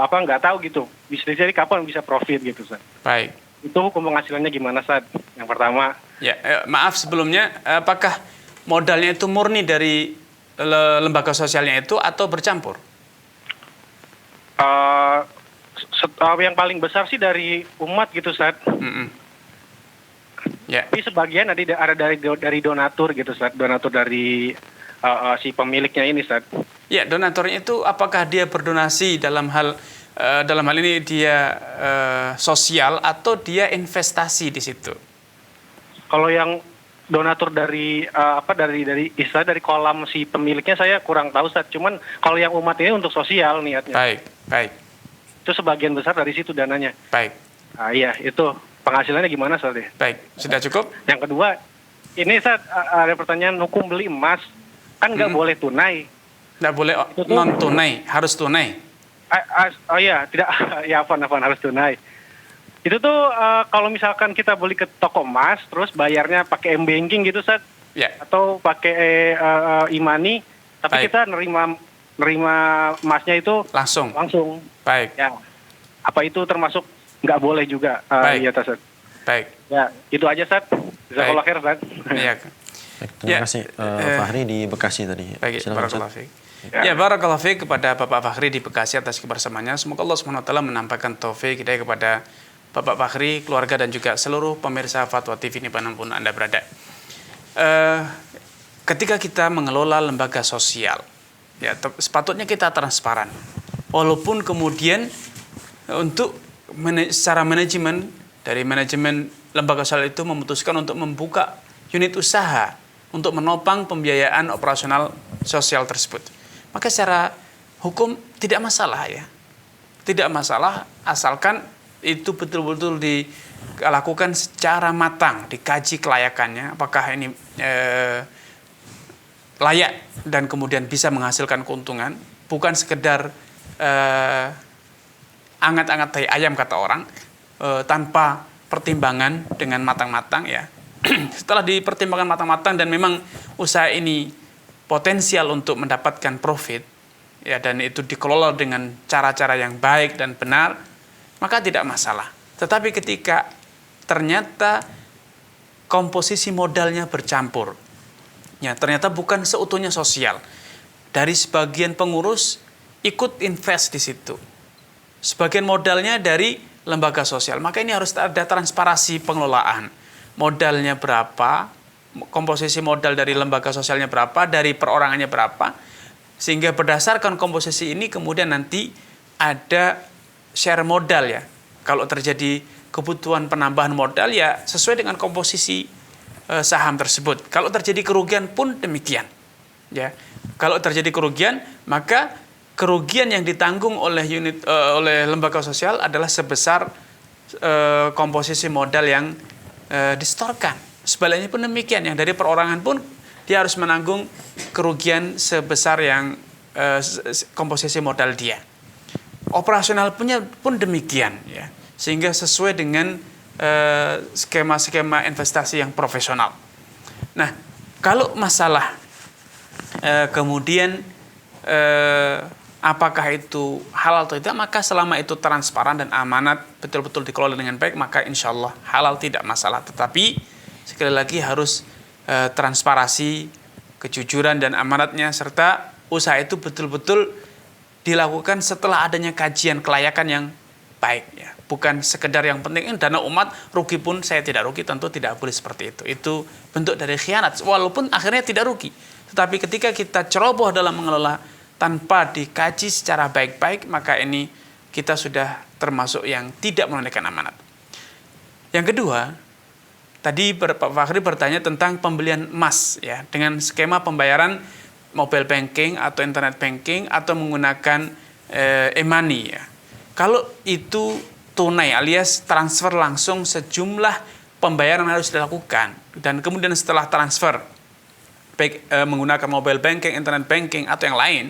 Speaker 2: nggak tahu gitu. Bisnisnya ini kapan bisa profit gitu, Ustaz.
Speaker 3: Baik.
Speaker 2: Itu hukum penghasilannya gimana, Ustaz? Yang pertama.
Speaker 3: Ya, maaf sebelumnya, apakah modalnya itu murni dari lembaga sosialnya itu atau bercampur?
Speaker 2: Yang paling besar sih dari umat gitu, Ustaz.
Speaker 3: Ya.
Speaker 2: Tapi sebagian ada dari donatur gitu, Ustaz. Donatur dari si pemiliknya ini, Ustaz.
Speaker 3: Ya, donaturnya itu apakah dia berdonasi dalam hal ini dia sosial atau dia investasi di situ?
Speaker 2: Kalau yang donatur dari dari kolam si pemiliknya saya kurang tahu, Ustaz. Cuman kalau yang umat ini untuk sosial niatnya.
Speaker 3: Baik.
Speaker 2: Itu sebagian besar dari situ dananya.
Speaker 3: Baik.
Speaker 2: Iya, itu penghasilannya gimana, Ustaz?
Speaker 3: Baik, sudah cukup?
Speaker 2: Yang kedua, ini Ustaz, ada pertanyaan hukum beli emas. Kan nggak boleh tunai.
Speaker 3: Nggak boleh non tunai, harus tunai.
Speaker 2: Oh iya, tidak. Ya, apa harus tunai. Itu tuh kalau misalkan kita beli ke toko emas, terus bayarnya pakai m-banking gitu, Ustaz.
Speaker 3: Ya.
Speaker 2: Atau pakai e-money, tapi kita nerima emasnya itu langsung.
Speaker 3: Baik.
Speaker 2: Ya. Apa itu termasuk nggak boleh juga?
Speaker 3: Baik.
Speaker 2: Iya, Ustaz.
Speaker 3: Baik.
Speaker 2: Ya, itu aja, Ustaz. Jazakallahu khair, Ustaz.
Speaker 3: Iya.
Speaker 4: Terima kasih Fahri di Bekasi tadi.
Speaker 3: Baik, barakallahu fiik. Ya, barakallahu fiik kepada Bapak Fahri di Bekasi atas kebersamaannya. Semoga Allah SWT menampakkan taufik hidayah kepada Bapak Fahri, keluarga dan juga seluruh pemirsa Fatwa TV dimanapun Anda berada. Ketika kita mengelola lembaga sosial, ya sepatutnya kita transparan. Walaupun kemudian untuk secara manajemen dari manajemen lembaga sosial itu memutuskan untuk membuka unit usaha untuk menopang pembiayaan operasional sosial tersebut, maka secara hukum tidak masalah ya, tidak masalah asalkan itu betul-betul dilakukan secara matang, dikaji kelayakannya, apakah ini layak dan kemudian bisa menghasilkan keuntungan, bukan sekedar angat-angat tai ayam kata orang, tanpa pertimbangan dengan matang-matang ya. Setelah dipertimbangkan matang-matang dan memang usaha ini potensial untuk mendapatkan profit ya, dan itu dikelola dengan cara-cara yang baik dan benar, maka tidak masalah. Tetapi ketika ternyata komposisi modalnya bercampur, ya ternyata bukan seutuhnya sosial, dari sebagian pengurus ikut invest di situ, sebagian modalnya dari lembaga sosial, maka ini harus ada transparansi pengelolaan. Modalnya berapa, komposisi modal dari lembaga sosialnya berapa, dari perorangannya berapa, sehingga berdasarkan komposisi ini kemudian nanti ada share modal ya. Kalau terjadi kebutuhan penambahan modal ya sesuai dengan komposisi saham tersebut. Kalau terjadi kerugian pun demikian. Ya. Kalau terjadi kerugian, maka kerugian yang ditanggung oleh oleh lembaga sosial adalah sebesar komposisi modal yang disetorkan. Sebaliknya pun demikian, yang dari perorangan pun dia harus menanggung kerugian sebesar yang komposisi modal dia. Operasional punya pun demikian ya, sehingga sesuai dengan skema-skema investasi yang profesional. Nah, kalau masalah kemudian apakah itu halal atau tidak, maka selama itu transparan dan amanat betul-betul dikelola dengan baik, maka insya Allah halal, tidak masalah. Tetapi sekali lagi harus transparansi, kejujuran dan amanatnya, serta usaha itu betul-betul dilakukan setelah adanya kajian kelayakan yang baik ya. Bukan sekedar yang penting dana umat, rugi pun saya tidak rugi, tentu tidak boleh seperti itu. Itu bentuk dari khianat, walaupun akhirnya tidak rugi. Tetapi ketika kita ceroboh dalam mengelola tanpa dikaji secara baik-baik, maka ini kita sudah termasuk yang tidak menunaikan amanat. Yang kedua, tadi Pak Fahri bertanya tentang pembelian emas ya, dengan skema pembayaran mobile banking atau internet banking atau menggunakan e-money ya. Kalau itu tunai alias transfer langsung, sejumlah pembayaran harus dilakukan, dan kemudian setelah transfer baik menggunakan mobile banking, internet banking atau yang lain,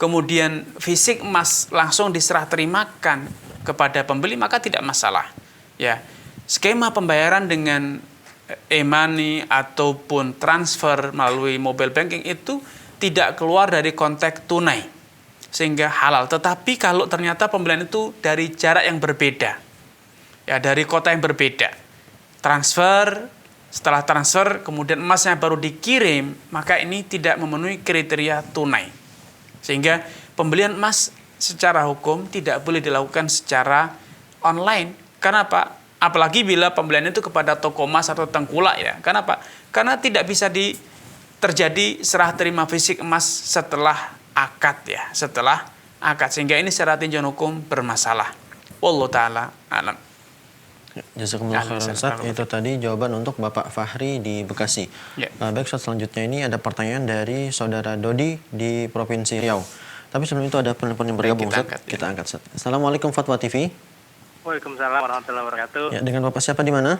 Speaker 3: kemudian fisik emas langsung diserah terimakan kepada pembeli, maka tidak masalah. Ya, skema pembayaran dengan e-money ataupun transfer melalui mobile banking itu tidak keluar dari konteks tunai, sehingga halal. Tetapi kalau ternyata pembelian itu dari jarak yang berbeda, ya dari kota yang berbeda, transfer setelah transfer kemudian emasnya baru dikirim, maka ini tidak memenuhi kriteria tunai. Sehingga pembelian emas secara hukum tidak boleh dilakukan secara online. Kenapa? Apalagi bila pembelian itu kepada toko emas atau tengkulak ya. Kenapa? Karena tidak bisa terjadi serah terima fisik emas setelah akad ya, setelah akad. Sehingga ini secara tinjauan hukum bermasalah. Wallahu taala alam.
Speaker 4: Jazakumullah khairan Ustaz. Itu tadi jawaban untuk Bapak Fahri di Bekasi.
Speaker 3: Ya.
Speaker 4: Baik Ustaz, selanjutnya ini ada pertanyaan dari Saudara Dodi di Provinsi Riau. Tapi sebelum itu ada penelpon yang bergabung Ustaz. Kita angkat Ustaz. Assalamualaikum Fatwa TV.
Speaker 5: Waalaikumsalam warahmatullahi wabarakatuh.
Speaker 4: Ya, dengan Bapak siapa di mana?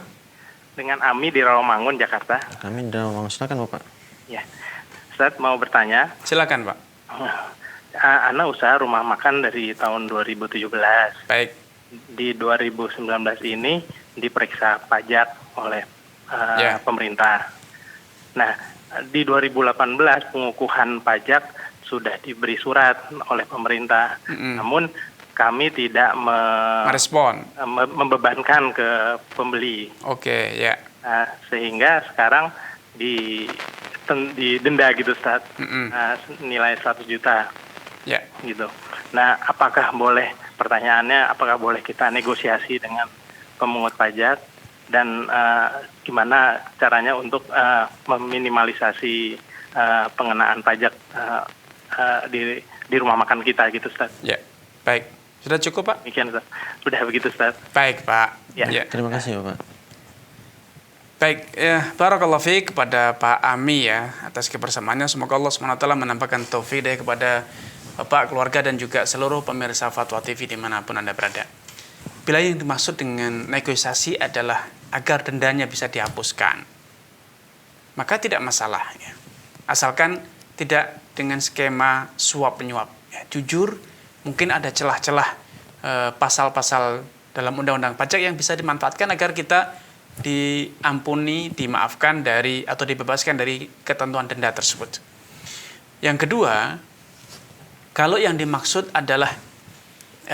Speaker 5: Dengan Ami di Rawamangun, Jakarta.
Speaker 4: Kami di Rawamangun. Silakan Bapak.
Speaker 5: Ya, Ustaz mau bertanya.
Speaker 3: Silakan Pak.
Speaker 5: Ana usaha rumah makan dari tahun 2017.
Speaker 3: Baik.
Speaker 5: Di 2019 ini diperiksa pajak oleh pemerintah. Nah, di 2018 pengukuhan pajak sudah diberi surat oleh pemerintah. Namun kami tidak
Speaker 3: merespon,
Speaker 5: membebankan ke pembeli.
Speaker 3: Oke, ya.
Speaker 5: Sehingga sekarang didenda gitu, Ustaz. Nilai 100 juta.
Speaker 3: Ya.
Speaker 5: Gitu. Nah, pertanyaannya apakah boleh kita negosiasi dengan pemungut pajak dan gimana caranya untuk meminimalisasi pengenaan pajak di rumah makan kita gitu, Ustaz.
Speaker 3: Ya. Baik. Sudah cukup, Pak?
Speaker 5: Demikian, Ustaz. Sudah begitu, Ustaz.
Speaker 3: Baik, Pak.
Speaker 5: Ya.
Speaker 4: Terima kasih, Bapak.
Speaker 3: Baik, ya, barakallahu fiik kepada Pak Ami ya atas kebersamaannya. Semoga Allah SWT menampakkan taufik kepada Bapak, keluarga, dan juga seluruh pemirsa Fatwa TV dimanapun Anda berada. Bila yang dimaksud dengan negosiasi adalah agar dendanya bisa dihapuskan, maka tidak masalah ya. Asalkan tidak dengan skema suap-penyuap ya. Jujur, mungkin ada celah-celah pasal-pasal dalam undang-undang pajak yang bisa dimanfaatkan agar kita diampuni, dimaafkan dari atau dibebaskan dari ketentuan denda tersebut. Yang kedua, kalau yang dimaksud adalah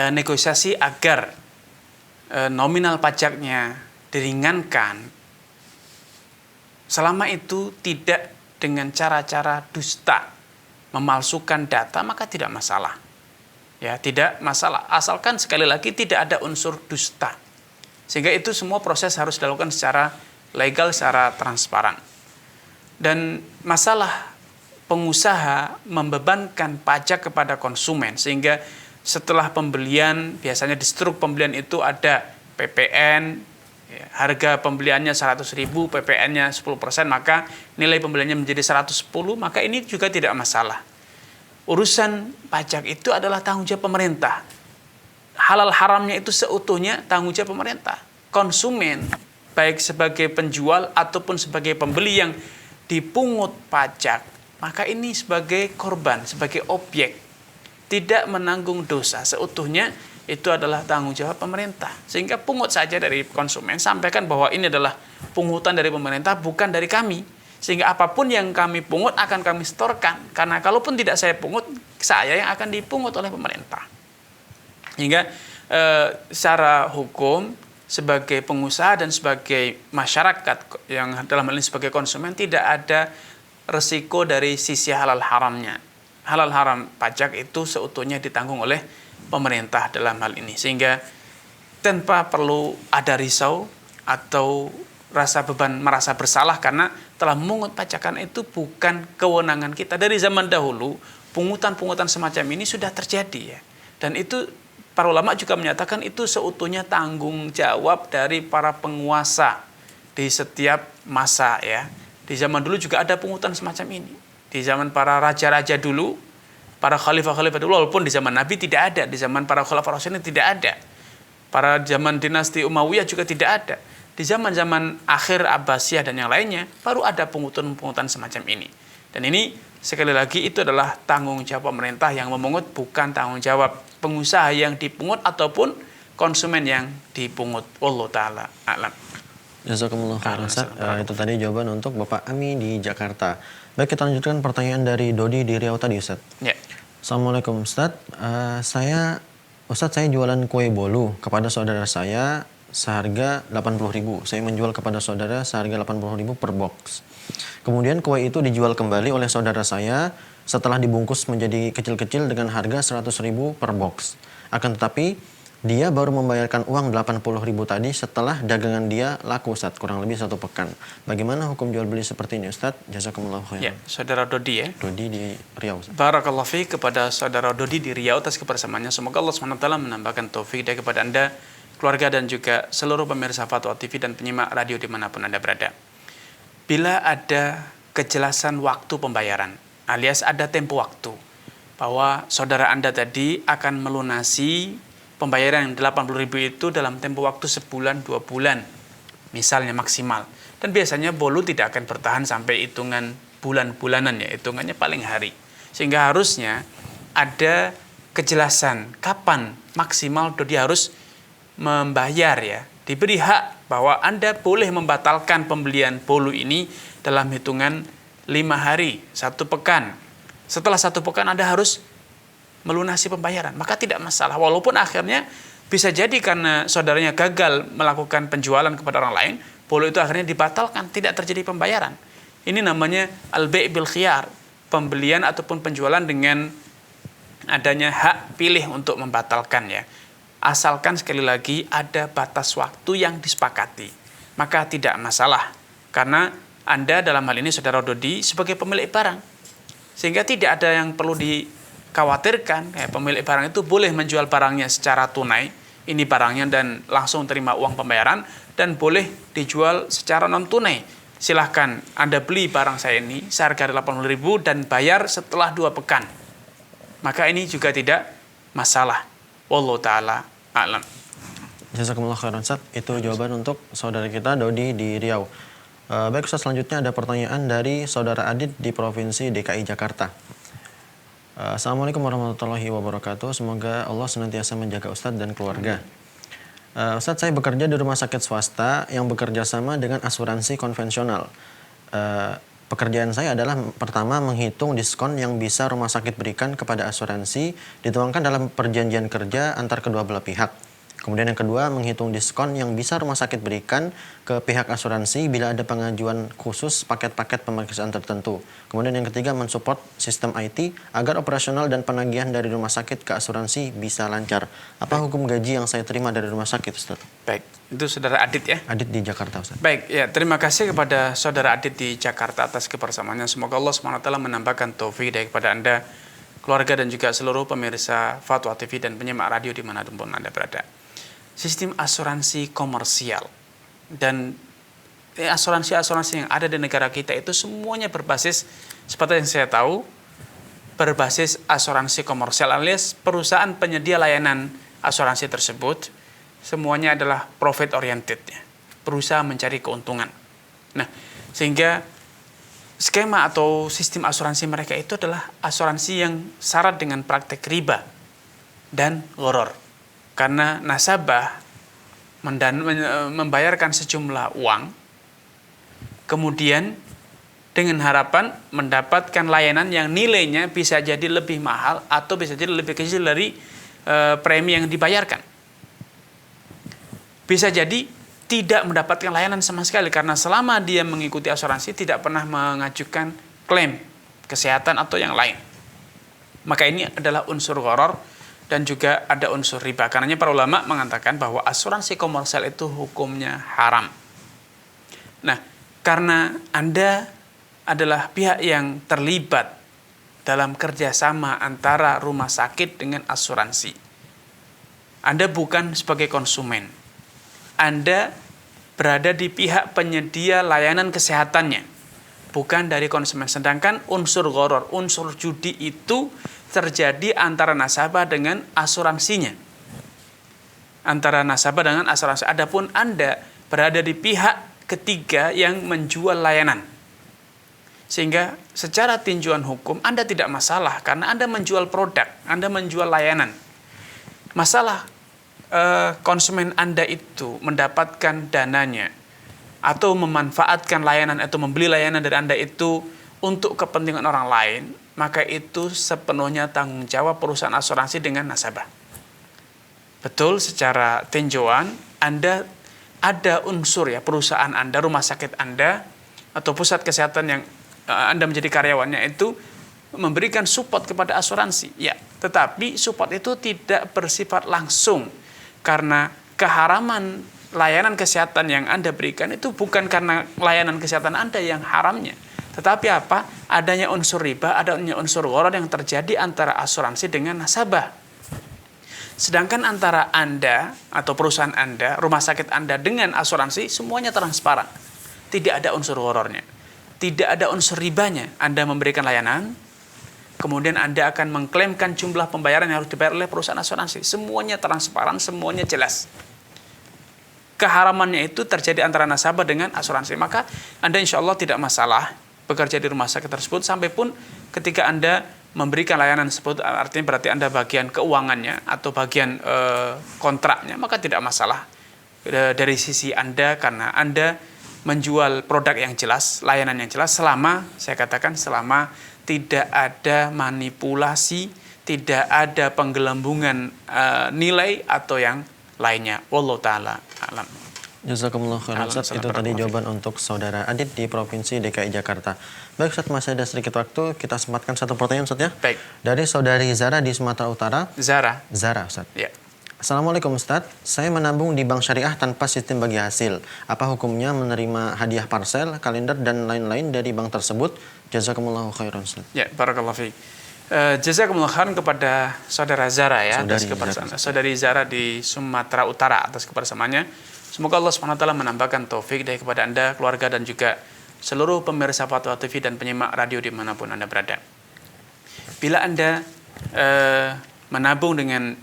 Speaker 3: negosiasi agar nominal pajaknya diringankan, selama itu tidak dengan cara-cara dusta, memalsukan data, maka tidak masalah. Ya, tidak masalah. Asalkan sekali lagi tidak ada unsur dusta. Sehingga itu semua proses harus dilakukan secara legal, secara transparan. Dan masalah pengusaha membebankan pajak kepada konsumen sehingga setelah pembelian, biasanya di struktur pembelian itu ada PPN, ya, harga pembeliannya 100.000, PPN-nya 10%, maka nilai pembeliannya menjadi 110, maka ini juga tidak masalah. Urusan pajak itu adalah tanggung jawab pemerintah. Halal haramnya itu seutuhnya tanggung jawab pemerintah. Konsumen, baik sebagai penjual ataupun sebagai pembeli yang dipungut pajak, maka ini sebagai korban, sebagai objek, tidak menanggung dosa. Seutuhnya itu adalah tanggung jawab pemerintah. Sehingga pungut saja dari konsumen, sampaikan bahwa ini adalah pungutan dari pemerintah, bukan dari kami. Sehingga apapun yang kami pungut akan kami setorkan. Karena kalaupun tidak saya pungut, saya yang akan dipungut oleh pemerintah. Hingga secara hukum, sebagai pengusaha dan sebagai masyarakat yang dalam hal ini sebagai konsumen, tidak ada resiko dari sisi halal haramnya. Halal haram pajak itu seutuhnya ditanggung oleh pemerintah dalam hal ini. Sehingga tanpa perlu ada risau atau rasa beban merasa bersalah karena telah memungut pajakan, itu bukan kewenangan kita. Dari zaman dahulu pungutan-pungutan semacam ini sudah terjadi ya. Dan itu para ulama juga menyatakan itu seutuhnya tanggung jawab dari para penguasa di setiap masa ya. Di zaman dulu juga ada pungutan semacam ini. Di zaman para raja-raja dulu, para khalifah-khalifah dulu, walaupun di zaman Nabi tidak ada, di zaman para khalifah Rasyidin tidak ada. Para zaman dinasti Umayyah juga tidak ada. Di zaman-zaman akhir Abbasiyah dan yang lainnya baru ada pungutan-pungutan semacam ini. Dan ini sekali lagi itu adalah tanggung jawab pemerintah yang memungut, bukan tanggung jawab pengusaha yang dipungut ataupun konsumen yang dipungut. Wallahu taala a'lam.
Speaker 4: Jazakumullah khairan Ustaz. Itu tadi jawaban untuk Bapak Ami di Jakarta. Baik, kita lanjutkan pertanyaan dari Dodi di Riau tadi Ustaz.
Speaker 3: Ya.
Speaker 4: Assalamualaikum Ustaz. Saya jualan kue bolu kepada saudara saya seharga 80.000. Saya menjual kepada saudara seharga 80.000 per box. Kemudian kue itu dijual kembali oleh saudara saya setelah dibungkus menjadi kecil-kecil dengan harga 100.000 per box. Akan tetapi dia baru membayarkan uang 80.000 tadi setelah dagangan dia laku, Ustaz, kurang lebih 1 pekan. Bagaimana hukum jual beli seperti ini, Ustaz? Jazakumullah khairan.
Speaker 3: Ya, saudara Dodi ya.
Speaker 4: Dodi di Riau, Ustaz.
Speaker 3: Barakallahu fiik kepada saudara Dodi di Riau atas kebersamaannya. Semoga Allah SWT menambahkan taufik hidayah kepada Anda, keluarga, dan juga seluruh pemirsa Fatwa TV dan penyimak radio dimanapun Anda berada. Bila ada kejelasan waktu pembayaran, alias ada tempo waktu, bahwa saudara Anda tadi akan melunasi pembayaran yang 80.000 itu dalam tempo waktu sebulan, 2 bulan, misalnya maksimal. Dan biasanya bolu tidak akan bertahan sampai hitungan bulan-bulanan ya, hitungannya paling hari. Sehingga harusnya ada kejelasan kapan maksimal Dodi harus membayar ya. Diberi hak bahwa Anda boleh membatalkan pembelian bolu ini dalam hitungan 5 hari, 1 pekan. Setelah 1 pekan Anda harus melunasi pembayaran, maka tidak masalah. Walaupun akhirnya bisa jadi karena saudaranya gagal melakukan penjualan kepada orang lain, bolu itu akhirnya dibatalkan, tidak terjadi pembayaran. Ini namanya al-bai' bil khiyar, pembelian ataupun penjualan dengan adanya hak pilih untuk membatalkan ya. Asalkan sekali lagi ada batas waktu yang disepakati, maka tidak masalah. Karena Anda dalam hal ini saudara Dodi sebagai pemilik barang, sehingga tidak ada yang perlu dikhawatirkan. Pemilik barang itu boleh menjual barangnya secara tunai, ini barangnya, dan langsung terima uang pembayaran, dan boleh dijual secara non tunai. Silahkan Anda beli barang saya ini seharga 80.000 dan bayar setelah 2 pekan, maka ini juga tidak masalah. Wallahu ta'ala a'lam.
Speaker 4: Jazakumullah khairan, Ustaz. Itu jawaban untuk saudara kita Dodi di Riau. Baik Ustaz, selanjutnya ada pertanyaan dari saudara Adit di Provinsi DKI Jakarta. Assalamualaikum warahmatullahi wabarakatuh. Semoga Allah senantiasa menjaga Ustadz dan keluarga. Ustadz, saya bekerja di rumah sakit swasta yang bekerja sama dengan asuransi konvensional. Pekerjaan saya adalah pertama menghitung diskon yang bisa rumah sakit berikan kepada asuransi dituangkan dalam perjanjian kerja antar kedua belah pihak. Kemudian yang kedua, menghitung diskon yang bisa rumah sakit berikan ke pihak asuransi bila ada pengajuan khusus paket-paket pemeriksaan tertentu. Kemudian yang ketiga, mensupport sistem IT agar operasional dan penagihan dari rumah sakit ke asuransi bisa lancar. Apa hukum gaji yang saya terima dari rumah sakit, Ustaz?
Speaker 3: Baik, itu saudara Adit ya?
Speaker 4: Adit di Jakarta, Ustaz.
Speaker 3: Baik, ya, terima kasih kepada saudara Adit di Jakarta atas kebersamaannya. Semoga Allah SWT menambahkan taufik hidayah kepada Anda, keluarga, dan juga seluruh pemirsa Fatwa TV dan penyimak radio dimanapun Anda berada. Sistem asuransi komersial dan asuransi-asuransi yang ada di negara kita itu semuanya berbasis, seperti yang saya tahu, berbasis asuransi komersial, alias perusahaan penyedia layanan asuransi tersebut semuanya adalah profit oriented, berusaha mencari keuntungan. Nah, sehingga skema atau sistem asuransi mereka itu adalah asuransi yang syarat dengan praktek riba dan gharar. Karena nasabah membayarkan sejumlah uang, kemudian dengan harapan mendapatkan layanan yang nilainya bisa jadi lebih mahal atau bisa jadi lebih kecil dari premi yang dibayarkan. Bisa jadi tidak mendapatkan layanan sama sekali karena selama dia mengikuti asuransi tidak pernah mengajukan klaim kesehatan atau yang lain. Maka ini adalah unsur gharar dan juga ada unsur riba. Karenanya para ulama mengatakan bahwa asuransi komersial itu hukumnya haram. Nah, karena Anda adalah pihak yang terlibat dalam kerjasama antara rumah sakit dengan asuransi, Anda bukan sebagai konsumen. Anda berada di pihak penyedia layanan kesehatannya, bukan dari konsumen. Sedangkan unsur gharar, unsur judi itu terjadi antara nasabah dengan asuransinya. Antara nasabah dengan asuransi. Adapun Anda berada di pihak ketiga yang menjual layanan. Sehingga secara tinjauan hukum Anda tidak masalah karena Anda menjual produk, Anda menjual layanan. Masalah konsumen Anda itu mendapatkan dananya atau memanfaatkan layanan atau membeli layanan dari Anda itu untuk kepentingan orang lain, maka itu sepenuhnya tanggung jawab perusahaan asuransi dengan nasabah. Betul, secara tinjauan Anda ada unsur ya perusahaan Anda, rumah sakit Anda atau pusat kesehatan yang Anda menjadi karyawannya itu memberikan support kepada asuransi. Ya, tetapi support itu tidak bersifat langsung karena keharaman layanan kesehatan yang Anda berikan itu bukan karena layanan kesehatan Anda yang haramnya. Tetapi apa? Adanya unsur riba, adanya unsur gharar yang terjadi antara asuransi dengan nasabah. Sedangkan antara Anda atau perusahaan Anda, rumah sakit Anda dengan asuransi semuanya transparan. Tidak ada unsur horornya. Tidak ada unsur ribanya. Anda memberikan layanan, kemudian Anda akan mengklaimkan jumlah pembayaran yang harus dibayar oleh perusahaan asuransi. Semuanya transparan, semuanya jelas. Keharamannya itu terjadi antara nasabah dengan asuransi. Maka Anda insya Allah tidak masalah bekerja di rumah sakit tersebut, sampai pun ketika Anda memberikan layanan tersebut, artinya berarti Anda bagian keuangannya atau bagian kontraknya, maka tidak masalah dari sisi Anda karena Anda menjual produk yang jelas, layanan yang jelas, selama, saya katakan selama tidak ada manipulasi, tidak ada penggelembungan nilai atau yang lainnya. Wallahu ta'ala alam.
Speaker 4: Jazakumullah khairan Ustaz. Itu tadi jawaban untuk saudara Adit di Provinsi DKI Jakarta. Baik Ustaz, masih ada sedikit waktu, kita sempatkan satu pertanyaan Ustaz ya.
Speaker 3: Baik.
Speaker 4: Dari saudari Zara di Sumatera Utara.
Speaker 3: Zara
Speaker 4: Ustaz.
Speaker 3: Ya.
Speaker 4: Assalamualaikum Ustaz, saya menabung di bank syariah tanpa sistem bagi hasil. Apa hukumnya menerima hadiah parsel, kalender dan lain-lain dari bank tersebut? Jazakumullah khairan Ustaz.
Speaker 3: Ya, barakallahu fiik. Jazakumullah khairan kepada saudara Zara ya, atas kebersamaan. Saudari Zara di Sumatera Utara atas kebersamaannya. Semoga Allah SWT menambahkan taufik dari kepada Anda, keluarga, dan juga seluruh pemirsa Fatwa TV dan penyimak radio dimanapun Anda berada. Bila Anda menabung dengan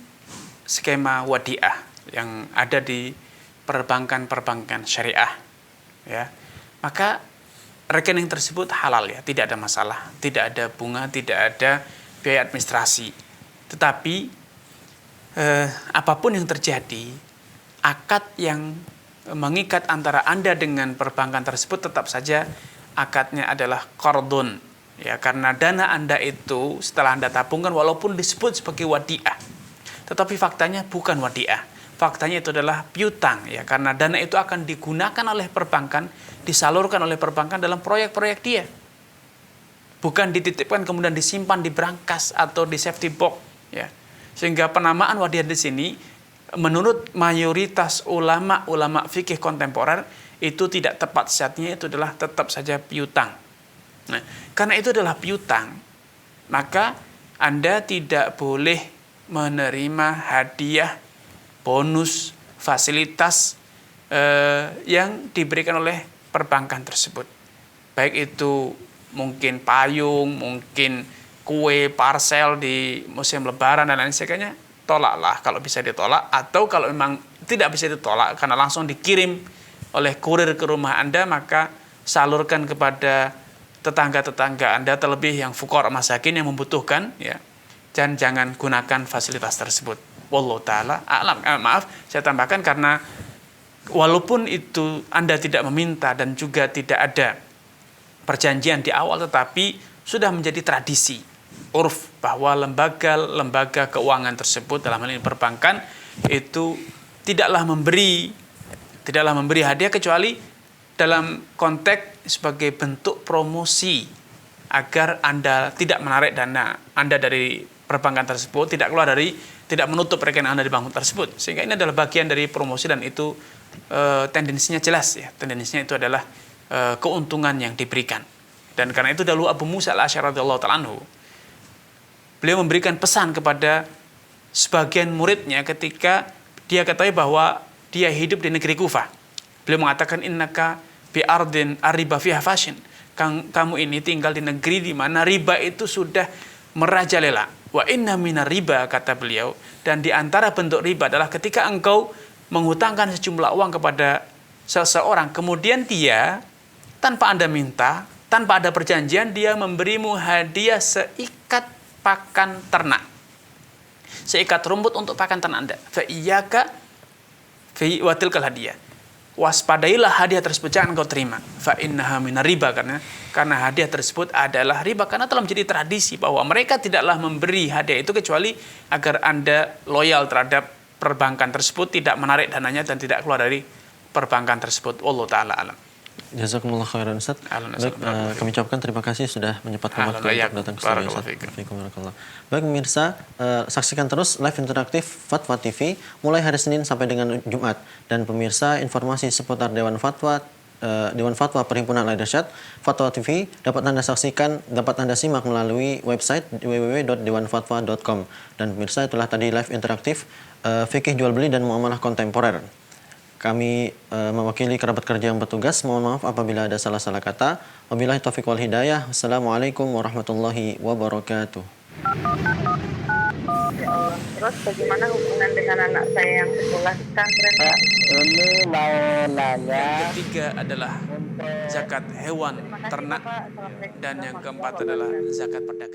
Speaker 3: skema wadiah yang ada di perbankan-perbankan syariah, ya, maka rekening tersebut halal ya, tidak ada masalah, tidak ada bunga, tidak ada biaya administrasi. Tetapi apapun yang terjadi, akad yang mengikat antara Anda dengan perbankan tersebut tetap saja akadnya adalah qardun, ya, karena dana Anda itu setelah Anda tabungkan walaupun disebut sebagai wadiah, tetapi faktanya bukan wadiah. Faktanya itu adalah piutang, ya, karena dana itu akan digunakan oleh perbankan, disalurkan oleh perbankan dalam proyek-proyek dia. Bukan dititipkan kemudian disimpan di brankas atau di safety box, ya. Sehingga penamaan wadiah di sini menurut mayoritas ulama fikih kontemporer itu tidak tepat, syaratnya itu adalah tetap saja piutang. Nah, karena itu adalah piutang, maka Anda tidak boleh menerima hadiah, bonus, fasilitas yang diberikan oleh perbankan tersebut. Baik itu mungkin payung, mungkin kue, parsel di musim lebaran dan lain sebagainya. Tolaklah kalau bisa ditolak, atau kalau memang tidak bisa ditolak karena langsung dikirim oleh kurir ke rumah Anda, maka salurkan kepada tetangga-tetangga Anda, terlebih yang fuqara masakin yang membutuhkan, ya. Dan jangan gunakan fasilitas tersebut. Wallahu ta'ala a'lam. Maaf, saya tambahkan karena walaupun itu Anda tidak meminta dan juga tidak ada perjanjian di awal, tetapi sudah menjadi tradisi urf bahwa lembaga keuangan tersebut dalam hal ini perbankan itu tidaklah memberi hadiah kecuali dalam konteks sebagai bentuk promosi agar Anda tidak menarik dana Anda dari perbankan tersebut, tidak menutup rekening Anda di bank tersebut. Sehingga ini adalah bagian dari promosi dan itu tendensinya jelas ya. Tendensinya itu adalah keuntungan yang diberikan. Dan karena itu dahulu Abu Musa al-Asy'ari radhiyallahu ta'ala anhu, beliau memberikan pesan kepada sebagian muridnya ketika dia ketahui bahwa dia hidup di negeri Kufah. Beliau mengatakan, innaka bi ardin ariba fiha fashin. Kamu ini tinggal di negeri di mana riba itu sudah merajalela. Wa inna minar riba, kata beliau, dan di antara bentuk riba adalah ketika engkau menghutangkan sejumlah uang kepada seseorang, kemudian dia tanpa Anda minta, tanpa ada perjanjian, dia memberimu hadiah seikat pakan ternak, seikat rumput untuk pakan ternak Anda. Fa iyyaka fi wa tilkal hadiah. Waspadailah hadiah tersebut, jangan kau terima. Fa innaha minar riba, karena hadiah tersebut adalah riba, karena telah menjadi tradisi bahwa mereka tidaklah memberi hadiah itu kecuali agar Anda loyal terhadap perbankan tersebut, tidak menarik dananya dan tidak keluar dari perbankan tersebut. Wallahu taala alam.
Speaker 4: Jazakumullah khairan Ustaz.
Speaker 3: Ahlan wa
Speaker 4: Baik,
Speaker 3: sahlan.
Speaker 4: kami ucapkan terima kasih sudah menyempatkan
Speaker 3: Ahlan
Speaker 4: waktu
Speaker 3: wa iyyakum.
Speaker 4: untuk datang ke studio
Speaker 3: Barakallahu
Speaker 4: Ustaz.
Speaker 3: fikum.
Speaker 4: Fikum barakallah. Baik pemirsa, saksikan terus live interaktif Fatwa TV mulai hari Senin sampai dengan Jumat. Dan pemirsa, informasi seputar Dewan Fatwa Perhimpunan Al-Irsyad Fatwa TV dapat Anda saksikan, dapat Anda simak melalui website www.dewanfatwa.com. Dan pemirsa, itulah tadi live interaktif fikih jual beli dan muamalah kontemporer. Kami mewakili kerabat kerja yang bertugas. Mohon maaf apabila ada salah-salah kata. Wabillahi taufiq wal hidayah. Wassalamualaikum warahmatullahi wabarakatuh.
Speaker 6: Ya Allah. Terus bagaimana hubungan dengan anak saya yang sekolah di pesantren, Pak?
Speaker 7: Ini mau nanya.
Speaker 3: Ketiga adalah zakat hewan ternak, dan yang keempat adalah zakat perdagangan.